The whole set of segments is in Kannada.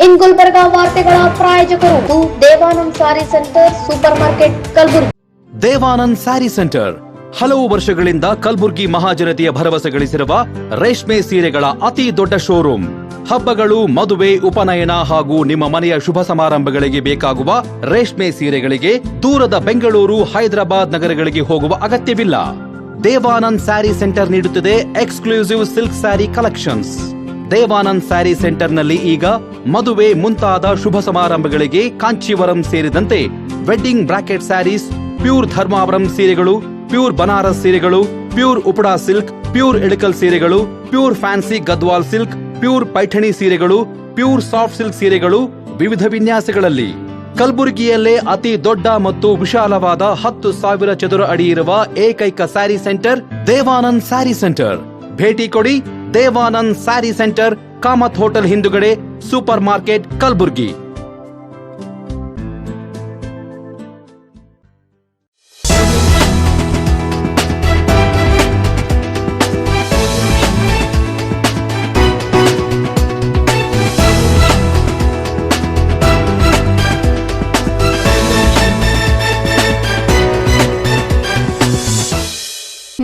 ಇನ್ ಗುಲ್ಬರ್ಗಾ ವಾರ್ತೆಗಳ ಪ್ರಾಯೋಜಕರು ದೇವಾನಂದ್ ಸಾರಿ centre super market Kalaburagi. Devanand sari centre ಹಲವು ವರ್ಷಗಳಿಂದ ಕಲಬುರ್ಗಿ ಮಹಾಜನತೆಯ ಭರವಸೆ ಗಳಿಸಿರುವ ರೇಷ್ಮೆ ಸೀರೆಗಳ ಅತಿ ದೊಡ್ಡ ಶೋರೂಮ್. ಹಬ್ಬಗಳು, ಮದುವೆ, ಉಪನಯನ ಹಾಗೂ ನಿಮ್ಮ ಮನೆಯ ಶುಭ ಸಮಾರಂಭಗಳಿಗೆ ಬೇಕಾಗುವ ರೇಷ್ಮೆ ಸೀರೆಗಳಿಗೆ ದೂರದ ಬೆಂಗಳೂರು, ಹೈದರಾಬಾದ್ ನಗರಗಳಿಗೆ ಹೋಗುವ ಅಗತ್ಯವಿಲ್ಲ. ದೇವಾನಂದ್ ಸ್ಯಾರಿ ಸೆಂಟರ್ ನೀಡುತ್ತಿದೆ exclusive silk sari collections. Devanand sari ಸೆಂಟರ್ನಲ್ಲಿ ಈಗ ಮದುವೆ ಮುಂತಾದ ಶುಭ ಸಮಾರಂಭಗಳಿಗೆ ಕಾಂಚೀವರಂ ಸೇರಿದಂತೆ wedding bracket saris, pure Dharmavaram ಸೀರೆಗಳು, ಪ್ಯೂರ್ ಬನಾರಸ್ ಸೀರೆಗಳು, pure Uppada silk, pure Ilkal ಸೀರೆಗಳು, pure fancy Gadwal silk, pure Paithani ಸೀರೆಗಳು, ಪ್ಯೂರ್ ಸಾಫ್ಟ್ ಸಿಲ್ಕ್ ಸೀರೆಗಳು ವಿವಿಧ ವಿನ್ಯಾಸಗಳಲ್ಲಿ. ಕಲಬುರಗಿಯಲ್ಲೇ ಅತಿ ದೊಡ್ಡ ಮತ್ತು ವಿಶಾಲವಾದ 10,000 ಚದುರ ಅಡಿ ಇರುವ ಏಕೈಕ ಸ್ಯಾರಿ ಸೆಂಟರ್ ದೇವಾನಂದ್ ಸ್ಯಾರಿ ಸೆಂಟರ್. ಭೇಟಿ ಕೊಡಿ. ದೇವಾನಂದ್ ಸ್ಯಾರಿ ಸೆಂಟರ್, ಕಾಮತ್ ಹೋಟೆಲ್ ಹಿಂದುಗಡೆ, ಸೂಪರ್ ಮಾರ್ಕೆಟ್, ಕಲಬುರಗಿ.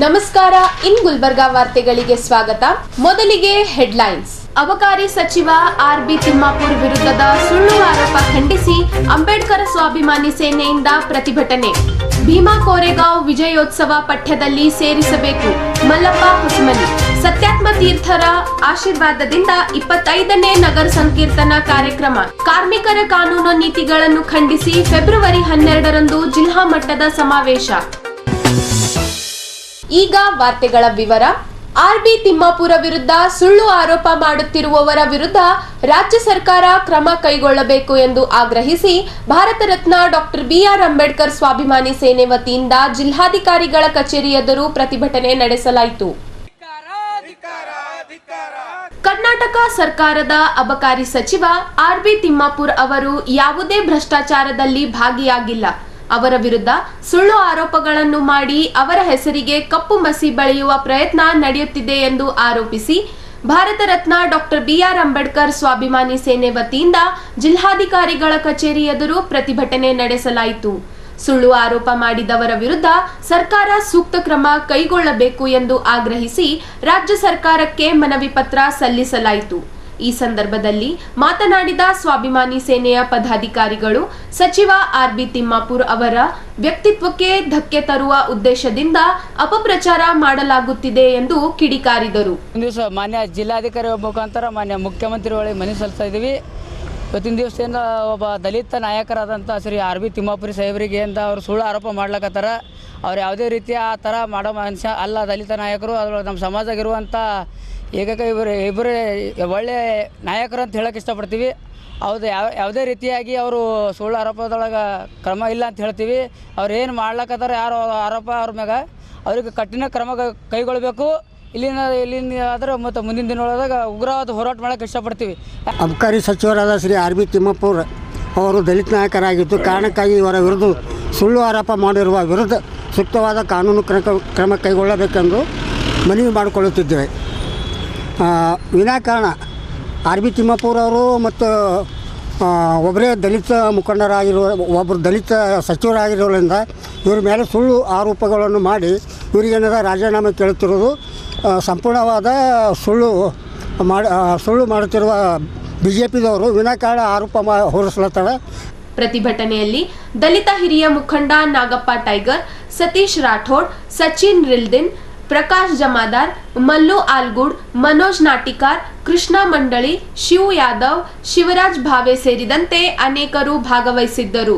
ನಮಸ್ಕಾರ. ಇನ್ ಗುಲ್ಬರ್ಗಾ ವಾರ್ತೆಗಳಿಗೆ ಸ್ವಾಗತ. ಮೊದಲಿಗೆ ಹೆಡ್ಲೈನ್ಸ್. ಅಬಕಾರಿ ಸಚಿವ ಆರ್.ಬಿ. ತಿಮ್ಮಾಪುರ್ ವಿರುದ್ಧದ ಸುಳ್ಳು ಆರೋಪ ಖಂಡಿಸಿ ಅಂಬೇಡ್ಕರ್ ಸ್ವಾಭಿಮಾನಿ ಸೇನೆಯಿಂದ ಪ್ರತಿಭಟನೆ. ಭೀಮಾ ಕೋರೆಗಾಂವ್ ವಿಜಯೋತ್ಸವ ಪಠ್ಯದಲ್ಲಿ ಸೇರಿಸಬೇಕು, ಮಲ್ಲಪ್ಪ ಹೊಸಮನಿ. ಸತ್ಯಾತ್ಮ ತೀರ್ಥರ ಆಶೀರ್ವಾದದಿಂದ 25ನೇ ನಗರ ಸಂಕೀರ್ತನಾ ಕಾರ್ಯಕ್ರಮ. ಕಾರ್ಮಿಕರ ಕಾನೂನು ನೀತಿಗಳನ್ನು ಖಂಡಿಸಿ ಫೆಬ್ರವರಿ 12ರಂದು ಜಿಲ್ಲಾ ಮಟ್ಟದ ಸಮಾವೇಶ. ಈಗ ವಾರ್ತೆಗಳ ವಿವರ. ಆರ್.ಬಿ. ತಿಮ್ಮಾಪುರ ವಿರುದ್ಧ ಸುಳ್ಳು ಆರೋಪ ಮಾಡುತ್ತಿರುವವರ ವಿರುದ್ಧ ರಾಜ್ಯ ಸರ್ಕಾರ ಕ್ರಮ ಕೈಗೊಳ್ಳಬೇಕು ಎಂದು ಆಗ್ರಹಿಸಿ ಭಾರತ ರತ್ನ ಡಾಕ್ಟರ್ ಬಿ.ಆರ್. ಅಂಬೇಡ್ಕರ್ ಸ್ವಾಭಿಮಾನಿ ಸೇನೆ ವತಿಯಿಂದ ಜಿಲ್ಲಾಧಿಕಾರಿಗಳ ಕಚೇರಿ ಎದುರು ಪ್ರತಿಭಟನೆ ನಡೆಸಲಾಯಿತು. ಕರ್ನಾಟಕ ಸರ್ಕಾರದ ಅಬಕಾರಿ ಸಚಿವ ಆರ್.ಬಿ. ತಿಮ್ಮಾಪುರ್ ಅವರು ಯಾವುದೇ ಭ್ರಷ್ಟಾಚಾರದಲ್ಲಿ ಭಾಗಿಯಾಗಿಲ್ಲ. ಅವರ ವಿರುದ್ಧ ಸುಳ್ಳು ಆರೋಪಗಳನ್ನು ಮಾಡಿ ಅವರ ಹೆಸರಿಗೆ ಕಪ್ಪು ಮಸಿ ಬಳಿಯುವ ಪ್ರಯತ್ನ ನಡೆಯುತ್ತಿದೆ ಎಂದು ಆರೋಪಿಸಿ ಭಾರತ ರತ್ನ ಡಾಕ್ಟರ್ ಬಿ.ಆರ್. ಅಂಬೇಡ್ಕರ್ ಸ್ವಾಭಿಮಾನಿ ಸೇನೆ ವತಿಯಿಂದ ಜಿಲ್ಲಾಧಿಕಾರಿಗಳ ಕಚೇರಿ ಎದುರು ಪ್ರತಿಭಟನೆ ನಡೆಸಲಾಯಿತು. ಸುಳ್ಳು ಆರೋಪ ಮಾಡಿದವರ ವಿರುದ್ಧ ಸರ್ಕಾರ ಸೂಕ್ತ ಕ್ರಮ ಕೈಗೊಳ್ಳಬೇಕು ಎಂದು ಆಗ್ರಹಿಸಿ ರಾಜ್ಯ ಸರ್ಕಾರಕ್ಕೆ ಮನವಿ ಪತ್ರ ಸಲ್ಲಿಸಲಾಯಿತು. ಈ ಸಂದರ್ಭದಲ್ಲಿ ಮಾತನಾಡಿದ ಸ್ವಾಭಿಮಾನಿ ಸೇನೆಯ ಪದಾಧಿಕಾರಿಗಳು, ಸಚಿವ ಆರ್.ಬಿ. ತಿಮ್ಮಾಪುರ್ ಅವರ ವ್ಯಕ್ತಿತ್ವಕ್ಕೆ ಧಕ್ಕೆ ತರುವ ಉದ್ದೇಶದಿಂದ ಅಪಪ್ರಚಾರ ಮಾಡಲಾಗುತ್ತಿದೆ ಎಂದು ಕಿಡಿಕಾರಿದರು. ದಿವಸ ಮಾನ್ಯ ಜಿಲ್ಲಾಧಿಕಾರಿ ಮುಖಾಂತರ ಮಾನ್ಯ ಮುಖ್ಯಮಂತ್ರಿಗಳಿಗೆ ಮನವಿ ಸಲ್ಲಿಸ್ತಾ ಇದ್ದೀವಿ. ಇವತ್ತಿನ ದಿವಸದಿಂದ ಒಬ್ಬ ದಲಿತ ನಾಯಕರಾದಂಥ ಶ್ರೀ ಆರ್.ಬಿ. ತಿಮ್ಮಾಪುರಿ ಸಾಹೇಬರಿಗೆ ಅಂತ ಅವರು ಸುಳ್ಳು ಆರೋಪ ಮಾಡ್ಲಕತ್ತಾರ. ಅವ್ರು ಯಾವುದೇ ರೀತಿಯ ಆ ಥರ ಮಾಡೋ ಮನುಷ್ಯ ಅಲ್ಲ. ದಲಿತ ನಾಯಕರು ಅದ್ರೊಳಗೆ ನಮ್ಮ ಸಮಾಜದಾಗಿರುವಂಥ ಏಕೈಕ ಇಬ್ಬರೇ ಒಳ್ಳೆಯ ನಾಯಕರು ಅಂತ ಹೇಳಕ್ಕೆ ಇಷ್ಟಪಡ್ತೀವಿ. ಹೌದು, ಯಾವುದೇ ರೀತಿಯಾಗಿ ಅವರು ಸುಳ್ಳು ಆರೋಪದೊಳಗೆ ಕ್ರಮ ಇಲ್ಲ ಅಂತ ಹೇಳ್ತೀವಿ. ಅವ್ರು ಏನು ಮಾಡ್ಲಕ್ಕತ್ತಾರ ಯಾರು ಆರೋಪ ಅವ್ರ ಮ್ಯಾಗ ಅವ್ರಿಗೆ ಕಠಿಣ ಕ್ರಮ ಕೈಗೊಳ್ಳಬೇಕು. ಇಲ್ಲಿನ ಆದ್ರೆ ಮತ್ತು ಮುಂದಿನ ದಿನದೊಳಗೆ ಉಗ್ರವಾದ ಹೋರಾಟ ಮಾಡೋಕ್ಕೆ ಇಷ್ಟಪಡ್ತೀವಿ. ಅಬಕಾರಿ ಸಚಿವರಾದ ಶ್ರೀ ಆರ್.ಬಿ. ತಿಮ್ಮಾಪುರ್ ಅವರು ದಲಿತ ನಾಯಕರಾಗಿದ್ದು ಕಾರಣಕ್ಕಾಗಿ ಇವರ ವಿರುದ್ಧ ಸುಳ್ಳು ಆರೋಪ ಮಾಡಿರುವ ವಿರುದ್ಧ ಸೂಕ್ತವಾದ ಕಾನೂನು ಕ್ರಮ ಕೈಗೊಳ್ಳಬೇಕೆಂದು ಮನವಿ ಮಾಡಿಕೊಳ್ಳುತ್ತಿದ್ದೇವೆ. ವಿನಾಕಾರಣ ಆರ್.ಬಿ. ತಿಮ್ಮಾಪುರ್ ಅವರು ಮತ್ತು ಒಬ್ಬರೇ ದಲಿತ ಮುಖಂಡರಾಗಿರುವ ಒಬ್ಬರು ದಲಿತ ಸಚಿವರಾಗಿರೋದ್ರಿಂದ ಇವ್ರ ಮೇಲೆ ಸುಳ್ಳು ಆರೋಪಗಳನ್ನು ಮಾಡಿ ಇವರಿಗೇನಾದ ರಾಜೀನಾಮೆ ಕೇಳುತ್ತಿರುವುದು ಸಂಪೂರ್ಣವಾದ ಸುಳ್ಳು ಮಾಡುತ್ತಿರುವ ಬಿಜೆಪಿದವರು ವಿನಾಕಾರಣ ಆರೋಪ ಹೊರಿಸ್ಲತ್ತಾರೆ. ಪ್ರತಿಭಟನೆಯಲ್ಲಿ ದಲಿತ ಹಿರಿಯ ಮುಖಂಡ ನಾಗಪ್ಪ ಟೈಗರ್, ಸತೀಶ್ ರಾಠೋಡ್, ಸಚಿನ್ ರಿಲ್ದಿನ್, ಪ್ರಕಾಶ್ ಜಮಾದಾರ್, ಮಲ್ಲು ಆಲ್ಗೂಡ್, ಮನೋಜ್ ನಾಟಿಕಾರ್, ಕೃಷ್ಣ ಮಂಡಳಿ, ಶಿವ್ ಯಾದವ್, ಶಿವರಾಜ್ ಭಾವೆ ಸೇರಿದಂತೆ ಅನೇಕರು ಭಾಗವಹಿಸಿದ್ದರು.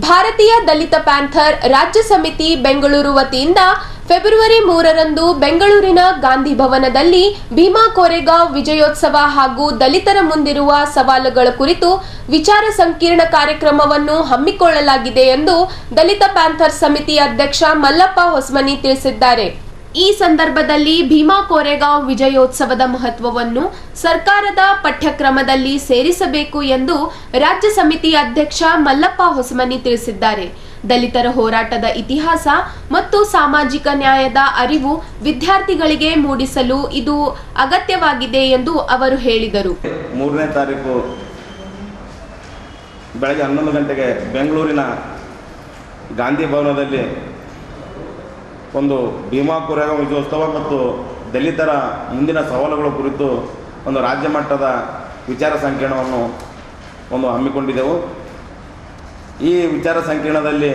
ಭಾರತೀಯ ದಲಿತ ಪ್ಯಾಂಥರ್ ರಾಜ್ಯ ಸಮಿತಿ ಬೆಂಗಳೂರು ವತಿಯಿಂದ ಫೆಬ್ರವರಿ 3ರಂದು ಬೆಂಗಳೂರಿನ ಗಾಂಧಿ ಭವನದಲ್ಲಿ ಭೀಮಾ ಕೋರೆಗಾಂವ್ ವಿಜಯೋತ್ಸವ ಹಾಗೂ ದಲಿತರ ಮುಂದಿರುವ ಸವಾಲುಗಳ ಕುರಿತು ವಿಚಾರ ಸಂಕಿರಣ ಕಾರ್ಯಕ್ರಮವನ್ನು ಹಮ್ಮಿಕೊಳ್ಳಲಾಗಿದೆ ಎಂದು ದಲಿತ ಪ್ಯಾಂಥರ್ ಸಮಿತಿ ಅಧ್ಯಕ್ಷ ಮಲ್ಲಪ್ಪ ಹೊಸಮನಿ ತಿಳಿಸಿದ್ದಾರೆ. ಈ ಸಂದರ್ಭದಲ್ಲಿ ಭೀಮಾ ಕೋರೆಗಾಂವ್ ವಿಜಯೋತ್ಸವದ ಮಹತ್ವವನ್ನು ಸರ್ಕಾರದ ಪಠ್ಯಕ್ರಮದಲ್ಲಿ ಸೇರಿಸಬೇಕು ಎಂದು ರಾಜ್ಯ ಸಮಿತಿ ಅಧ್ಯಕ್ಷ ಮಲ್ಲಪ್ಪ ಹೊಸಮನಿ ತಿಳಿಸಿದ್ದಾರೆ. ದಲಿತರ ಹೋರಾಟದ ಇತಿಹಾಸ ಮತ್ತು ಸಾಮಾಜಿಕ ನ್ಯಾಯದ ಅರಿವು ವಿದ್ಯಾರ್ಥಿಗಳಿಗೆ ಮೂಡಿಸಲು ಇದು ಅಗತ್ಯವಾಗಿದೆ ಎಂದು ಅವರು ಹೇಳಿದರು. 3ನೇ ತಾರೀಕು ಬೆಳಗ್ಗೆ 11 ಗಂಟೆಗೆ ಬೆಂಗಳೂರಿನ ಗಾಂಧಿ ಭವನದಲ್ಲಿ ಒಂದು ಭೀಮಾ ಕೋರೆಗಾಂವ್ ವಿಜಯೋತ್ಸವ ಮತ್ತು ದಲಿತರ ಮುಂದಿನ ಸವಾಲುಗಳ ಕುರಿತು ಒಂದು ರಾಜ್ಯ ಮಟ್ಟದ ವಿಚಾರ ಸಂಕಿರಣವನ್ನು ಹಮ್ಮಿಕೊಂಡಿದ್ದೆವು. ಈ ವಿಚಾರ ಸಂಕಿರಣದಲ್ಲಿ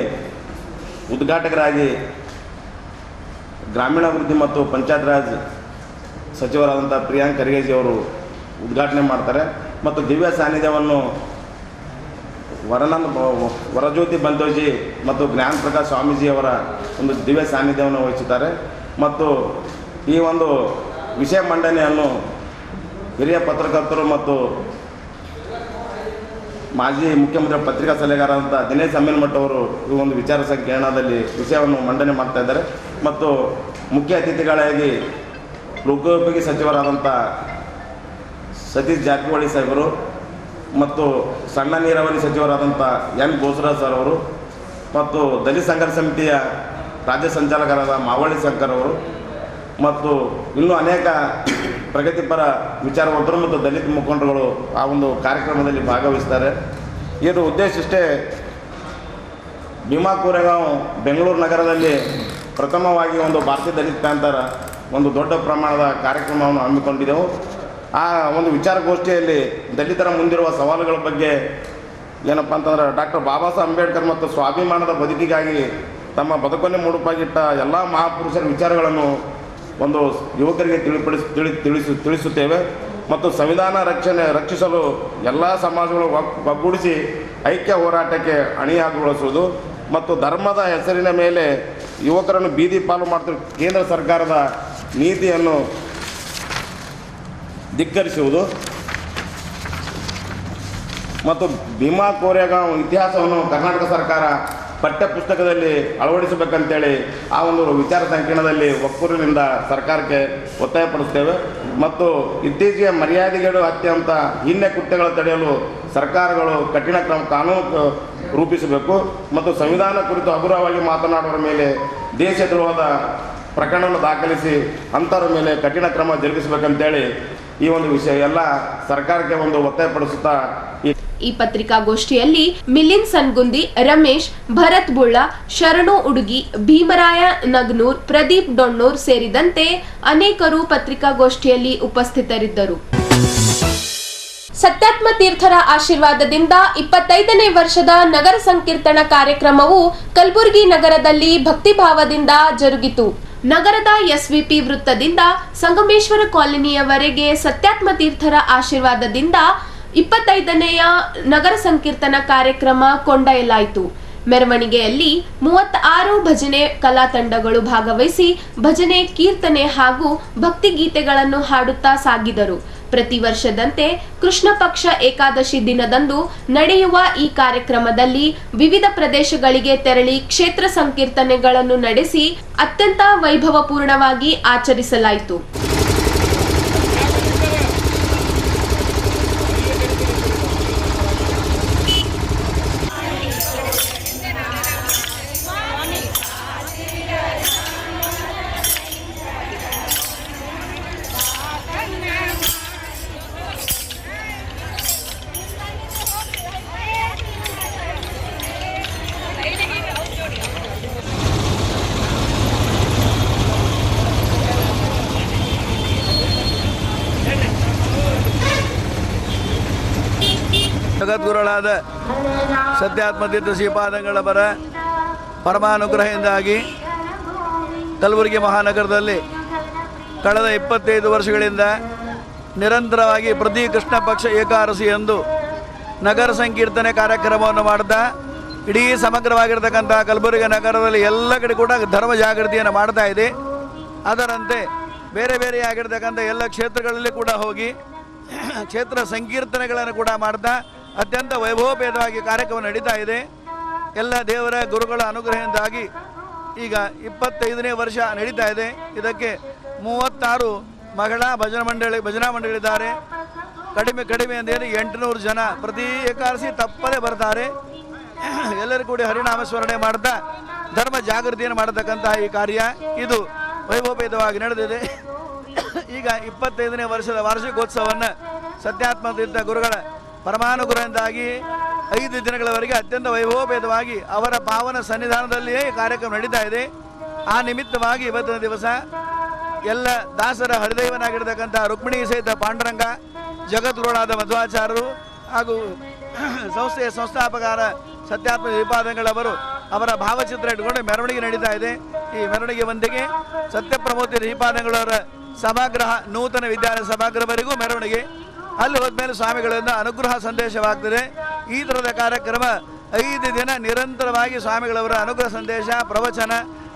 ಉದ್ಘಾಟಕರಾಗಿ ಗ್ರಾಮೀಣಾಭಿವೃದ್ಧಿ ಮತ್ತು ಪಂಚಾಯತ್ ರಾಜ್ ಸಚಿವರಾದಂಥ ಪ್ರಿಯಾಂಕ್ ಖರ್ಗೆಜಿ ಅವರು ಉದ್ಘಾಟನೆ ಮಾಡ್ತಾರೆ ಮತ್ತು ದಿವ್ಯ ಸಾನ್ನಿಧ್ಯವನ್ನು ವರಜ್ಯೋತಿ ಬಂದೋಜಿ ಮತ್ತು ಜ್ಞಾನ ಪ್ರಕಾಶ್ ಸ್ವಾಮೀಜಿಯವರ ಒಂದು ದಿವ್ಯ ಸಾನ್ನಿಧ್ಯವನ್ನು ವಹಿಸುತ್ತಾರೆ ಮತ್ತು ಈ ಒಂದು ವಿಷಯ ಮಂಡನೆಯನ್ನು ಹಿರಿಯ ಪತ್ರಕರ್ತರು ಮತ್ತು ಮಾಜಿ ಮುಖ್ಯಮಂತ್ರಿ ಪತ್ರಿಕಾ ಸಲಹೆಗಾರರಾದಂಥ ದಿನೇಶ್ ಅಮ್ಮಿನಮಠ ಅವರು ಈ ಒಂದು ವಿಚಾರ ಸಂಕಿರಣದಲ್ಲಿ ವಿಷಯವನ್ನು ಮಂಡನೆ ಮಾಡ್ತಾ ಇದ್ದಾರೆ ಮತ್ತು ಮುಖ್ಯ ಅತಿಥಿಗಳಾಗಿ ಲೋಕೋಪಯೋಗಿ ಸಚಿವರಾದಂಥ ಸತೀಶ್ ಜಾರಕಿಹೊಳಿ ಸಾಹೇಬರು ಮತ್ತು ಸಣ್ಣ ನೀರಾವರಿ ಸಚಿವರಾದಂಥ ಎನ್ ಬೋಸರಾಜ್ ಸರ್ ಅವರು ಮತ್ತು ದಲಿತ ಸಂಘರ್ಷ ಸಮಿತಿಯ ರಾಜ್ಯ ಸಂಚಾಲಕರಾದ ಮಾವಳ್ಳಿ ಶಂಕರ್ ಅವರು ಮತ್ತು ಇನ್ನೂ ಅನೇಕ ಪ್ರಗತಿಪರ ವಿಚಾರವಂತರು ಮತ್ತು ದಲಿತ ಮುಖಂಡರುಗಳು ಆ ಒಂದು ಕಾರ್ಯಕ್ರಮದಲ್ಲಿ ಭಾಗವಹಿಸ್ತಾರೆ. ಇದರ ಉದ್ದೇಶ ಇಷ್ಟೇ, ಭೀಮಾ ಕೋರೆಗಾಂವ್ ಬೆಂಗಳೂರು ನಗರದಲ್ಲಿ ಪ್ರಥಮವಾಗಿ ಒಂದು ಭಾರತೀಯ ದಲಿತ ಪ್ಯಾಂಥರ್ ಒಂದು ದೊಡ್ಡ ಪ್ರಮಾಣದ ಕಾರ್ಯಕ್ರಮವನ್ನು ಹಮ್ಮಿಕೊಂಡಿದ್ದೆವು. ಆ ಒಂದು ವಿಚಾರಗೋಷ್ಠಿಯಲ್ಲಿ ದಲಿತರ ಮುಂದಿರುವ ಸವಾಲುಗಳ ಬಗ್ಗೆ ಏನಪ್ಪ ಅಂತಂದ್ರೆ ಡಾಕ್ಟರ್ ಬಾಬಾ ಸಾಹೇಬ್ ಅಂಬೇಡ್ಕರ್ ಮತ್ತು ಸ್ವಾಭಿಮಾನದ ಬದುಕಿಗಾಗಿ ತಮ್ಮ ಬದುಕನ್ನೇ ಮುಡುಪಾಗಿಟ್ಟ ಎಲ್ಲ ಮಹಾಪುರುಷರ ವಿಚಾರಗಳನ್ನು ಒಂದು ಯುವಕರಿಗೆ ತಿಳಿಸುತ್ತೇವೆ ಮತ್ತು ಸಂವಿಧಾನ ರಕ್ಷಿಸಲು ಎಲ್ಲ ಸಮಾಜಗಳು ಒಗ್ಗೂಡಿಸಿ ಐಕ್ಯ ಹೋರಾಟಕ್ಕೆ ಅಣಿಯಾಗೊಳಿಸುವುದು ಮತ್ತು ಧರ್ಮದ ಹೆಸರಿನ ಮೇಲೆ ಯುವಕರನ್ನು ಬೀದಿ ಪಾಲು ಮಾಡ್ತಿರುವ ಕೇಂದ್ರ ಸರ್ಕಾರದ ನೀತಿಯನ್ನು ಧಿಕ್ಕರಿಸುವುದು ಮತ್ತು ಭೀಮಾ ಕೋರೆಗಾಂವ್ ಇತಿಹಾಸವನ್ನು ಕರ್ನಾಟಕ ಸರ್ಕಾರ ಪಠ್ಯಪುಸ್ತಕದಲ್ಲಿ ಅಳವಡಿಸಬೇಕಂತೇಳಿ ಆ ಒಂದು ವಿಚಾರ ಸಂಕಿರಣದಲ್ಲಿ ಒಕ್ಕೂರಿನಿಂದ ಸರ್ಕಾರಕ್ಕೆ ಒತ್ತಾಯಪಡಿಸ್ತೇವೆ ಮತ್ತು ಇತ್ತೀಚೆಗೆ ಮರ್ಯಾದೆಗೇಡು ಹತ್ಯೆಯಂಥ ಹೀನ್ಯ ಕೃತ್ಯಗಳ ತಡೆಯಲು ಸರ್ಕಾರಗಳು ಕಠಿಣ ಕಾನೂನು ರೂಪಿಸಬೇಕು ಮತ್ತು ಸಂವಿಧಾನ ಕುರಿತು ಹಗುರವಾಗಿ ಮಾತನಾಡುವ ಮೇಲೆ ದೇಶದ್ರೋಹದ ಪ್ರಕರಣವನ್ನು ದಾಖಲಿಸಿ ಅಂಥವ್ರ ಮೇಲೆ ಕಠಿಣ ಕ್ರಮ ಜರುಗಿಸಬೇಕಂತೇಳಿ ಈ ಒಂದು ವಿಷಯ ಎಲ್ಲ ಸರ್ಕಾರಕ್ಕೆ ಒಂದು ಒತ್ತಾಯಪಡಿಸುತ್ತಾ ಈ ಪತ್ರಿಕಾಗೋಷ್ಠಿಯಲ್ಲಿ ಮಿಲಿಂದ್ ಸನ್ಗುಂದಿ, ರಮೇಶ್, ಭರತ್ ಬುಳ್ಳ, ಶರಣು ಉಡುಗಿ, ಭೀಮರಾಯ ನಗ್ನೂರ್, ಪ್ರದೀಪ್ ಡೊಣ್ಣೂರ್ ಸೇರಿದಂತೆ ಅನೇಕರು ಪತ್ರಿಕಾಗೋಷ್ಠಿಯಲ್ಲಿ ಉಪಸ್ಥಿತರಿದ್ದರು. ಸತ್ಯಾತ್ಮ ತೀರ್ಥರ ಆಶೀರ್ವಾದದಿಂದ 25ನೇ ವರ್ಷದ ನಗರ ಸಂಕೀರ್ತನ ಕಾರ್ಯಕ್ರಮವು ಕಲಬುರಗಿ ನಗರದಲ್ಲಿ ಭಕ್ತಿಭಾವದಿಂದ ಜರುಗಿತು. ನಗರದ ಎಸ್ವಿಪಿ ವೃತ್ತದಿಂದ ಸಂಗಮೇಶ್ವರ ಕಾಲೋನಿಯವರೆಗೆ ಸತ್ಯಾತ್ಮ ತೀರ್ಥರ ಆಶೀರ್ವಾದದಿಂದ 25ನೇಯ ನಗರ ಸಂಕೀರ್ತನ ಕಾರ್ಯಕ್ರಮ ಕೊಂಡೊಯ್ಯಲಾಯಿತು. ಮೆರವಣಿಗೆಯಲ್ಲಿ 36 ಭಜನೆ ಕಲಾ ತಂಡಗಳು ಭಾಗವಹಿಸಿ ಭಜನೆ, ಕೀರ್ತನೆ ಹಾಗೂ ಭಕ್ತಿಗೀತೆಗಳನ್ನು ಹಾಡುತ್ತಾ ಸಾಗಿದರು. ಪ್ರತಿ ವರ್ಷದಂತೆ ಕೃಷ್ಣ ಪಕ್ಷ ಏಕಾದಶಿ ದಿನದಂದು ನಡೆಯುವ ಈ ಕಾರ್ಯಕ್ರಮದಲ್ಲಿ ವಿವಿಧ ಪ್ರದೇಶಗಳಿಗೆ ತೆರಳಿ ಕ್ಷೇತ್ರ ಸಂಕೀರ್ತನೆಗಳನ್ನು ನಡೆಸಿ ಅತ್ಯಂತ ವೈಭವಪೂರ್ಣವಾಗಿ ಆಚರಿಸಲಾಯಿತು. ಜಗದ್ಗುರುಗಳಾದ ಸತ್ಯಾತ್ಮತೀರ್ಥ ಶ್ರೀಪಾದಂಗಳವರ ಪರಮಾನುಗ್ರಹದಿಂದಾಗಿ ಕಲಬುರಗಿ ಮಹಾನಗರದಲ್ಲಿ ಕಳೆದ 25 ವರ್ಷಗಳಿಂದ ನಿರಂತರವಾಗಿ ಪ್ರತಿ ಕೃಷ್ಣ ಪಕ್ಷ ಏಕಾದಶಿ ಎಂದು ನಗರ ಸಂಕೀರ್ತನೆ ಕಾರ್ಯಕ್ರಮವನ್ನು ಮಾಡ್ತಾ ಇಡೀ ಸಮಗ್ರವಾಗಿರ್ತಕ್ಕಂಥ ಕಲಬುರಗಿ ನಗರದಲ್ಲಿ ಎಲ್ಲ ಕಡೆ ಕೂಡ ಧರ್ಮ ಜಾಗೃತಿಯನ್ನು ಮಾಡ್ತಾ ಇದೆ. ಅದರಂತೆ ಬೇರೆ ಬೇರೆಯಾಗಿರ್ತಕ್ಕಂಥ ಎಲ್ಲ ಕ್ಷೇತ್ರಗಳಲ್ಲಿ ಕೂಡ ಹೋಗಿ ಕ್ಷೇತ್ರ ಸಂಕೀರ್ತನೆಗಳನ್ನು ಕೂಡ ಮಾಡ್ತಾ ಅತ್ಯಂತ ವೈಭವಪೇತವಾಗಿ ಕಾರ್ಯಕ್ರಮ ನಡೀತಾ ಇದೆ. ಎಲ್ಲ ದೇವರ ಗುರುಗಳ ಅನುಗ್ರಹದಿಂದಾಗಿ ಈಗ 25ನೇ ವರ್ಷ ನಡೀತಾ ಇದೆ. ಇದಕ್ಕೆ 36 ಮಹಿಳಾ ಭಜನಾ ಮಂಡಳಿದ್ದಾರೆ. ಕಡಿಮೆ ಅಂದರೆ 800 ಜನ ಪ್ರತಿ ಏಕಾದಶಿ ತಪ್ಪದೇ ಬರ್ತಾರೆ. ಎಲ್ಲರೂ ಕೂಡಿ ಹರಿನಾಮ ಸ್ಮರಣೆ ಮಾಡ್ತಾ ಧರ್ಮ ಜಾಗೃತಿಯನ್ನು ಮಾಡತಕ್ಕಂತಹ ಈ ಕಾರ್ಯ ಇದು ವೈಭವಪೇತವಾಗಿ ನಡೆದಿದೆ. ಈಗ 25ನೇ ವರ್ಷದ ವಾರ್ಷಿಕೋತ್ಸವವನ್ನು ಸತ್ಯಾತ್ಮ ತೀರ್ಥ ಗುರುಗಳ ಪರಮಾನುಗ್ರಹದಿಂದಾಗಿ 5 ದಿನಗಳವರೆಗೆ ಅತ್ಯಂತ ವೈಭವಪೇತವಾಗಿ ಅವರ ಪಾವನ ಸನ್ನಿಧಾನದಲ್ಲಿಯೇ ಈ ಕಾರ್ಯಕ್ರಮ ನಡೀತಾ ಇದೆ. ಆ ನಿಮಿತ್ತವಾಗಿ ಇವತ್ತಿನ ದಿವಸ ಎಲ್ಲ ದಾಸರ ಹರಿದೈವನಾಗಿರ್ತಕ್ಕಂಥ ರುಕ್ಮಿಣಿ ಸಹಿತ ಪಾಂಡುರಂಗ, ಜಗದ್ಗುರುಗಳಾದ ಮಧ್ವಾಚಾರ್ಯರು ಹಾಗೂ ಸಂಸ್ಥೆಯ ಸಂಸ್ಥಾಪಕರ ಸತ್ಯಾತ್ಮ ಶ್ರೀಪಾದಂಗಳವರು ಅವರ ಭಾವಚಿತ್ರ ಇಟ್ಟುಕೊಂಡು ಮೆರವಣಿಗೆ ನಡೀತಾ ಇದೆ. ಈ ಮೆರವಣಿಗೆ ಒಂದಿಗೆ ಸತ್ಯಪ್ರಮೋತಿ ಶ್ರೀಪಾದಂಗಳವರ ಸಭಾಗೃಹ, ನೂತನ ವಿದ್ಯಾಲಯ ಸಭಾಗೃಹವರೆಗೂ ಮೆರವಣಿಗೆ. ಅಲ್ಲಿ ಹೋದ್ಮೇಲೆ ಸ್ವಾಮಿಗಳಿಂದ ಅನುಗ್ರಹ ಸಂದೇಶವಾಗ್ತದೆ. ಈ ಥರದ ಕಾರ್ಯಕ್ರಮ 5 ದಿನ ನಿರಂತರವಾಗಿ ಸ್ವಾಮಿಗಳವರ ಅನುಗ್ರಹ ಸಂದೇಶ, ಪ್ರವಚನ,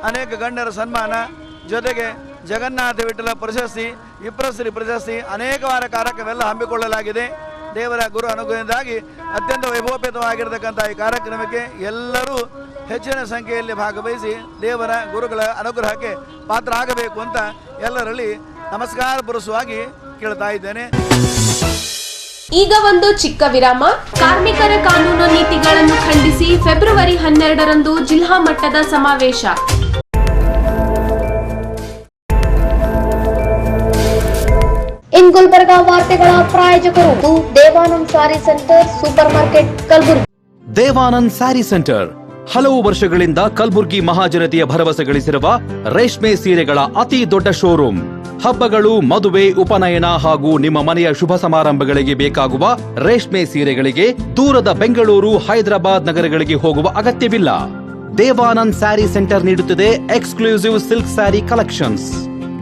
ಅನೇಕ ಗಣ್ಯರ ಸನ್ಮಾನ, ಜೊತೆಗೆ ಜಗನ್ನಾಥ ವಿಠಲ ಪ್ರಶಸ್ತಿ, ವಿಪ್ರಶ್ರೀ ಪ್ರಶಸ್ತಿ, ಅನೇಕವಾರ ಕಾರ್ಯಕ್ರಮವೆಲ್ಲ ಹಮ್ಮಿಕೊಳ್ಳಲಾಗಿದೆ. ದೇವರ ಗುರು ಅನುಗ್ರಹದಿಂದಾಗಿ ಅತ್ಯಂತ ವೈಭವಪೇತವಾಗಿರತಕ್ಕಂಥ ಈ ಕಾರ್ಯಕ್ರಮಕ್ಕೆ ಎಲ್ಲರೂ ಹೆಚ್ಚಿನ ಸಂಖ್ಯೆಯಲ್ಲಿ ಭಾಗವಹಿಸಿ ದೇವರ ಗುರುಗಳ ಅನುಗ್ರಹಕ್ಕೆ ಪಾತ್ರ ಆಗಬೇಕು ಅಂತ ಎಲ್ಲರಲ್ಲಿ ನಮಸ್ಕಾರ ಪುರಸವಾಗಿ ಕೇಳ್ತಾ ಇದ್ದೇನೆ. ಈಗ ಒಂದು ಚಿಕ್ಕ ವಿರಾಮ. ಕಾರ್ಮಿಕರ ಕಾನೂನು ನೀತಿಗಳನ್ನು ಖಂಡಿಸಿ ಫೆಬ್ರವರಿ 12ರಂದು ಜಿಲ್ಲಾ ಮಟ್ಟದ ಸಮಾವೇಶ. ಇನ್ ಗುಲ್ಬರ್ಗಾ ವಾರ್ತೆಗಳ ಪ್ರಾಯೋಜಕರು ದೇವಾನಂದ್ ಸಾರಿ centre super market Kalaburagi. Devanand sari centre ಹಲವು ವರ್ಷಗಳಿಂದ ಕಲಬುರ್ಗಿ ಮಹಾಜನತೆಯ ಭರವಸೆ ಗಳಿಸಿರುವ ರೇಷ್ಮೆ ಸೀರೆಗಳ ಅತಿ ದೊಡ್ಡ ಶೋರೂಮ್. ಹಬ್ಬಗಳು, ಮದುವೆ, ಉಪನಯನ ಹಾಗೂ ನಿಮ್ಮ ಮನೆಯ ಶುಭ ಸಮಾರಂಭಗಳಿಗೆ ಬೇಕಾಗುವ ರೇಷ್ಮೆ ಸೀರೆಗಳಿಗೆ ದೂರದ ಬೆಂಗಳೂರು, ಹೈದರಾಬಾದ್ ನಗರಗಳಿಗೆ ಹೋಗುವ ಅಗತ್ಯವಿಲ್ಲ. ದೇವಾನಂದ್ ಸ್ಯಾರಿ ಸೆಂಟರ್ ನೀಡುತ್ತಿದೆ exclusive silk sari collections.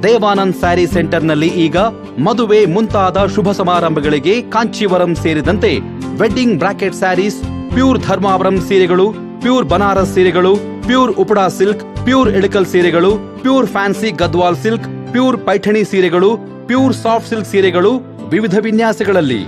Devanand sari ಸೆಂಟರ್ನಲ್ಲಿ ಈಗ ಮದುವೆ ಮುಂತಾದ ಶುಭ ಸಮಾರಂಭಗಳಿಗೆ ಕಾಂಚೀವರಂ ಸೇರಿದಂತೆ wedding bracket saris, pure Dharmavaram ಸೀರೆಗಳು, ಪ್ಯೂರ್ ಬನಾರಸ್ ಸೀರೆಗಳು, pure Uppada silk, pure Ilkal ಸೀರೆಗಳು, pure fancy Gadwal silk, pure Paithani ಸೀರೆಗಳು, ಪ್ಯೂರ್ ಸಾಫ್ಟ್ ಸಿಲ್ಕ್ ಸೀರೆಗಳು ವಿವಿಧ ವಿನ್ಯಾಸಗಳಲ್ಲಿ.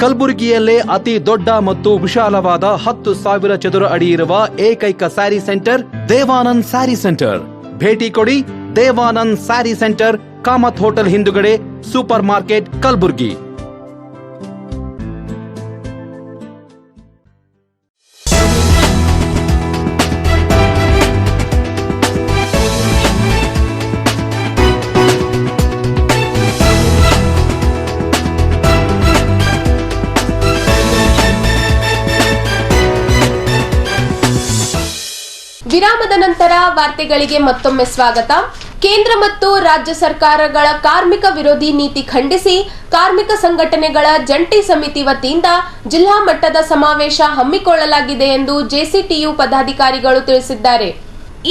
ಕಲಬುರಗಿಯಲ್ಲೇ ಅತಿ ದೊಡ್ಡ ಮತ್ತು ವಿಶಾಲವಾದ 10,000 ಚದುರ ಅಡಿ ಇರುವ ಏಕೈಕ ಸ್ಯಾರಿ ಸೆಂಟರ್ ದೇವಾನಂದ್ ಸ್ಯಾರಿ ಸೆಂಟರ್. ಭೇಟಿ ಕೊಡಿ. ದೇವಾನಂದ್ ಸ್ಯಾರಿ ಸೆಂಟರ್, ಕಾಮತ್ ಹೋಟೆಲ್ ಹಿಂದುಗಡೆ, ಸೂಪರ್ ಮಾರ್ಕೆಟ್, ಕಲಬುರ್ಗಿ. ವಿರಾಮದ ನಂತರ ವಾರ್ತೆಗಳಿಗೆ ಮತ್ತೊಮ್ಮೆ ಸ್ವಾಗತ. ಕೇಂದ್ರ ಮತ್ತು ರಾಜ್ಯ ಸರ್ಕಾರಗಳ ಕಾರ್ಮಿಕ ವಿರೋಧಿ ನೀತಿ ಖಂಡಿಸಿ ಕಾರ್ಮಿಕ ಸಂಘಟನೆಗಳ ಜಂಟಿ ಸಮಿತಿ ವತಿಯಿಂದ ಜಿಲ್ಲಾ ಮಟ್ಟದ ಸಮಾವೇಶ ಹಮ್ಮಿಕೊಳ್ಳಲಾಗಿದೆ ಎಂದು ಜೆಸಿಟಿಯು ಪದಾಧಿಕಾರಿಗಳು ತಿಳಿಸಿದ್ದಾರೆ.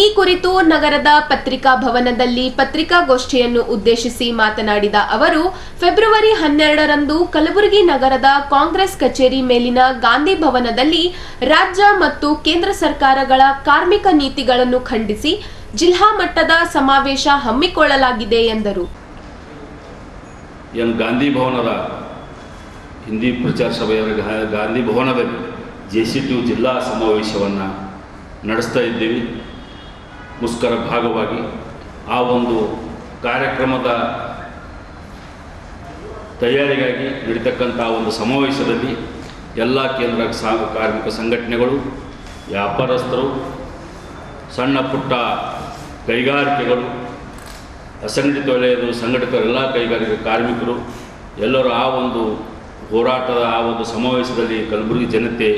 ಈ ಕುರಿತು ನಗರದ ಪತ್ರಿಕಾ ಭವನದಲ್ಲಿ ಪತ್ರಿಕಾಗೋಷ್ಠಿಯನ್ನು ಉದ್ದೇಶಿಸಿ ಮಾತನಾಡಿದ ಅವರು, ಫೆಬ್ರವರಿ 12ರಂದು ಕಲಬುರಗಿ ನಗರದ ಕಾಂಗ್ರೆಸ್ ಕಚೇರಿ ಮೇಲಿನ ಗಾಂಧಿ ಭವನದಲ್ಲಿ ರಾಜ್ಯ ಮತ್ತು ಕೇಂದ್ರ ಸರ್ಕಾರಗಳ ಕಾರ್ಮಿಕ ನೀತಿಗಳನ್ನು ಖಂಡಿಸಿ ಜಿಲ್ಲಾ ಮಟ್ಟದ ಸಮಾವೇಶ ಹಮ್ಮಿಕೊಳ್ಳಲಾಗಿದೆ ಎಂದರು. ಗಾಂಧಿ ಭವನದ ಹಿಂದಿ ಪ್ರಚಾರ ಸಭೆಯ ಗಾಂಧಿ ಭವನದಲ್ಲಿ ಜೆಸಿಟಿಯು ಜಿಲ್ಲಾ ಸಮಾವೇಶವನ್ನು ನಡೆಸ್ತಾ ಇದ್ದೀವಿ. ಮುಸ್ಕರ ಭಾಗವಾಗಿ ಆ ಒಂದು ಕಾರ್ಯಕ್ರಮದ ತಯಾರಿಗಾಗಿ ನಡೀತಕ್ಕಂಥ ಒಂದು ಸಮಾವೇಶದಲ್ಲಿ ಎಲ್ಲ ಕೇಂದ್ರ ಕಾರ್ಮಿಕ ಸಂಘಟನೆಗಳು, ವ್ಯಾಪಾರಸ್ಥರು, ಸಣ್ಣ ಪುಟ್ಟ ಕೈಗಾರಿಕೆಗಳು, ಅಸಂಘಟಿತ ವಲಯದ ಸಂಘಟಿತ ಎಲ್ಲ ಕೈಗಾರಿಕೆ ಕಾರ್ಮಿಕರು ಎಲ್ಲರೂ ಆ ಒಂದು ಹೋರಾಟದ ಆ ಒಂದು ಸಮಾವೇಶದಲ್ಲಿ ಕಲಬುರಗಿ ಜನತೆ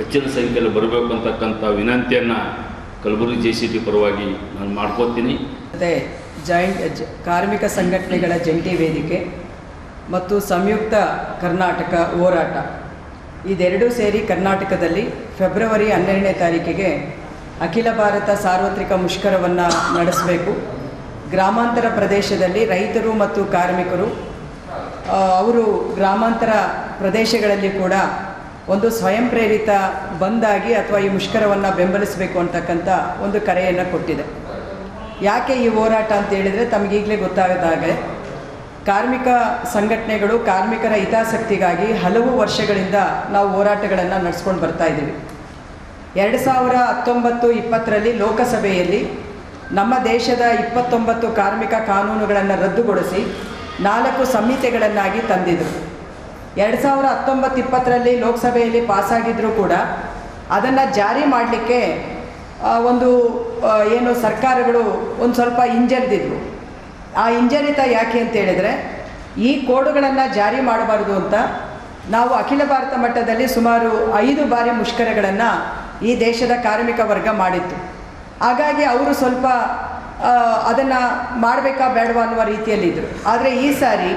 ಹೆಚ್ಚಿನ ಸಂಖ್ಯೆಯಲ್ಲಿ ಬರಬೇಕು ಅಂತಕ್ಕಂಥ ವಿನಂತಿಯನ್ನು ಕಲಬುರಗಿ ಜೆಸಿಟಿ ಪರವಾಗಿ ನಾನು ಮಾಡ್ಕೋತೀನಿ. ಜಾಯಿಂಟ್ ಕಾರ್ಮಿಕ ಸಂಘಟನೆಗಳ ಜಂಟಿ ವೇದಿಕೆ ಮತ್ತು ಸಂಯುಕ್ತ ಕರ್ನಾಟಕ ಹೋರಾಟ ಇದೆರಡೂ ಸೇರಿ ಕರ್ನಾಟಕದಲ್ಲಿ ಫೆಬ್ರವರಿ 12ನೇ ತಾರೀಕಿಗೆ ಅಖಿಲ ಭಾರತ ಸಾರ್ವತ್ರಿಕ ಮುಷ್ಕರವನ್ನು ನಡೆಸಬೇಕು. ಗ್ರಾಮಾಂತರ ಪ್ರದೇಶದಲ್ಲಿ ರೈತರು ಮತ್ತು ಕಾರ್ಮಿಕರು ಅವರು ಗ್ರಾಮಾಂತರ ಪ್ರದೇಶಗಳಲ್ಲಿ ಕೂಡ ಒಂದು ಸ್ವಯಂ ಪ್ರೇರಿತ ಬಂದಾಗಿ ಅಥವಾ ಈ ಮುಷ್ಕರವನ್ನು ಬೆಂಬಲಿಸಬೇಕು ಅಂತಕ್ಕಂಥ ಒಂದು ಕರೆಯನ್ನು ಕೊಟ್ಟಿದೆ. ಯಾಕೆ ಈ ಹೋರಾಟ ಅಂತ ಹೇಳಿದರೆ ತಮಗೀಗಲೇ ಗೊತ್ತಾಗದಾಗೆ ಕಾರ್ಮಿಕ ಸಂಘಟನೆಗಳು ಕಾರ್ಮಿಕರ ಹಿತಾಸಕ್ತಿಗಾಗಿ ಹಲವು ವರ್ಷಗಳಿಂದ ನಾವು ಹೋರಾಟಗಳನ್ನು ನಡೆಸ್ಕೊಂಡು ಬರ್ತಾ ಇದ್ದೀವಿ. 2019-20 ಲೋಕಸಭೆಯಲ್ಲಿ ನಮ್ಮ ದೇಶದ 29 ಕಾರ್ಮಿಕ ಕಾನೂನುಗಳನ್ನು ರದ್ದುಗೊಳಿಸಿ 4 ಸಂಹಿತೆಗಳನ್ನಾಗಿ ತಂದಿದ್ದರು. 2019-20 ಲೋಕಸಭೆಯಲ್ಲಿ ಪಾಸಾಗಿದ್ದರೂ ಕೂಡ ಅದನ್ನು ಜಾರಿ ಮಾಡಲಿಕ್ಕೆ ಒಂದು ಏನು ಸರ್ಕಾರಗಳು ಒಂದು ಸ್ವಲ್ಪ ಹಿಂಜರಿದಿದ್ವು. ಆ ಹಿಂಜರಿತ ಯಾಕೆ ಅಂತ ಹೇಳಿದರೆ, ಈ ಕೋಡುಗಳನ್ನು ಜಾರಿ ಮಾಡಬಾರ್ದು ಅಂತ ನಾವು ಅಖಿಲ ಭಾರತ ಮಟ್ಟದಲ್ಲಿ ಸುಮಾರು 5 ಬಾರಿ ಮುಷ್ಕರಗಳನ್ನು ಈ ದೇಶದ ಕಾರ್ಮಿಕ ವರ್ಗ ಮಾಡಿತ್ತು. ಹಾಗಾಗಿ ಅವರು ಸ್ವಲ್ಪ ಅದನ್ನು ಮಾಡಬೇಕಾ ಬೇಡವಾ ಅನ್ನುವ ರೀತಿಯಲ್ಲಿದ್ದರು. ಆದರೆ ಈ ಸಾರಿ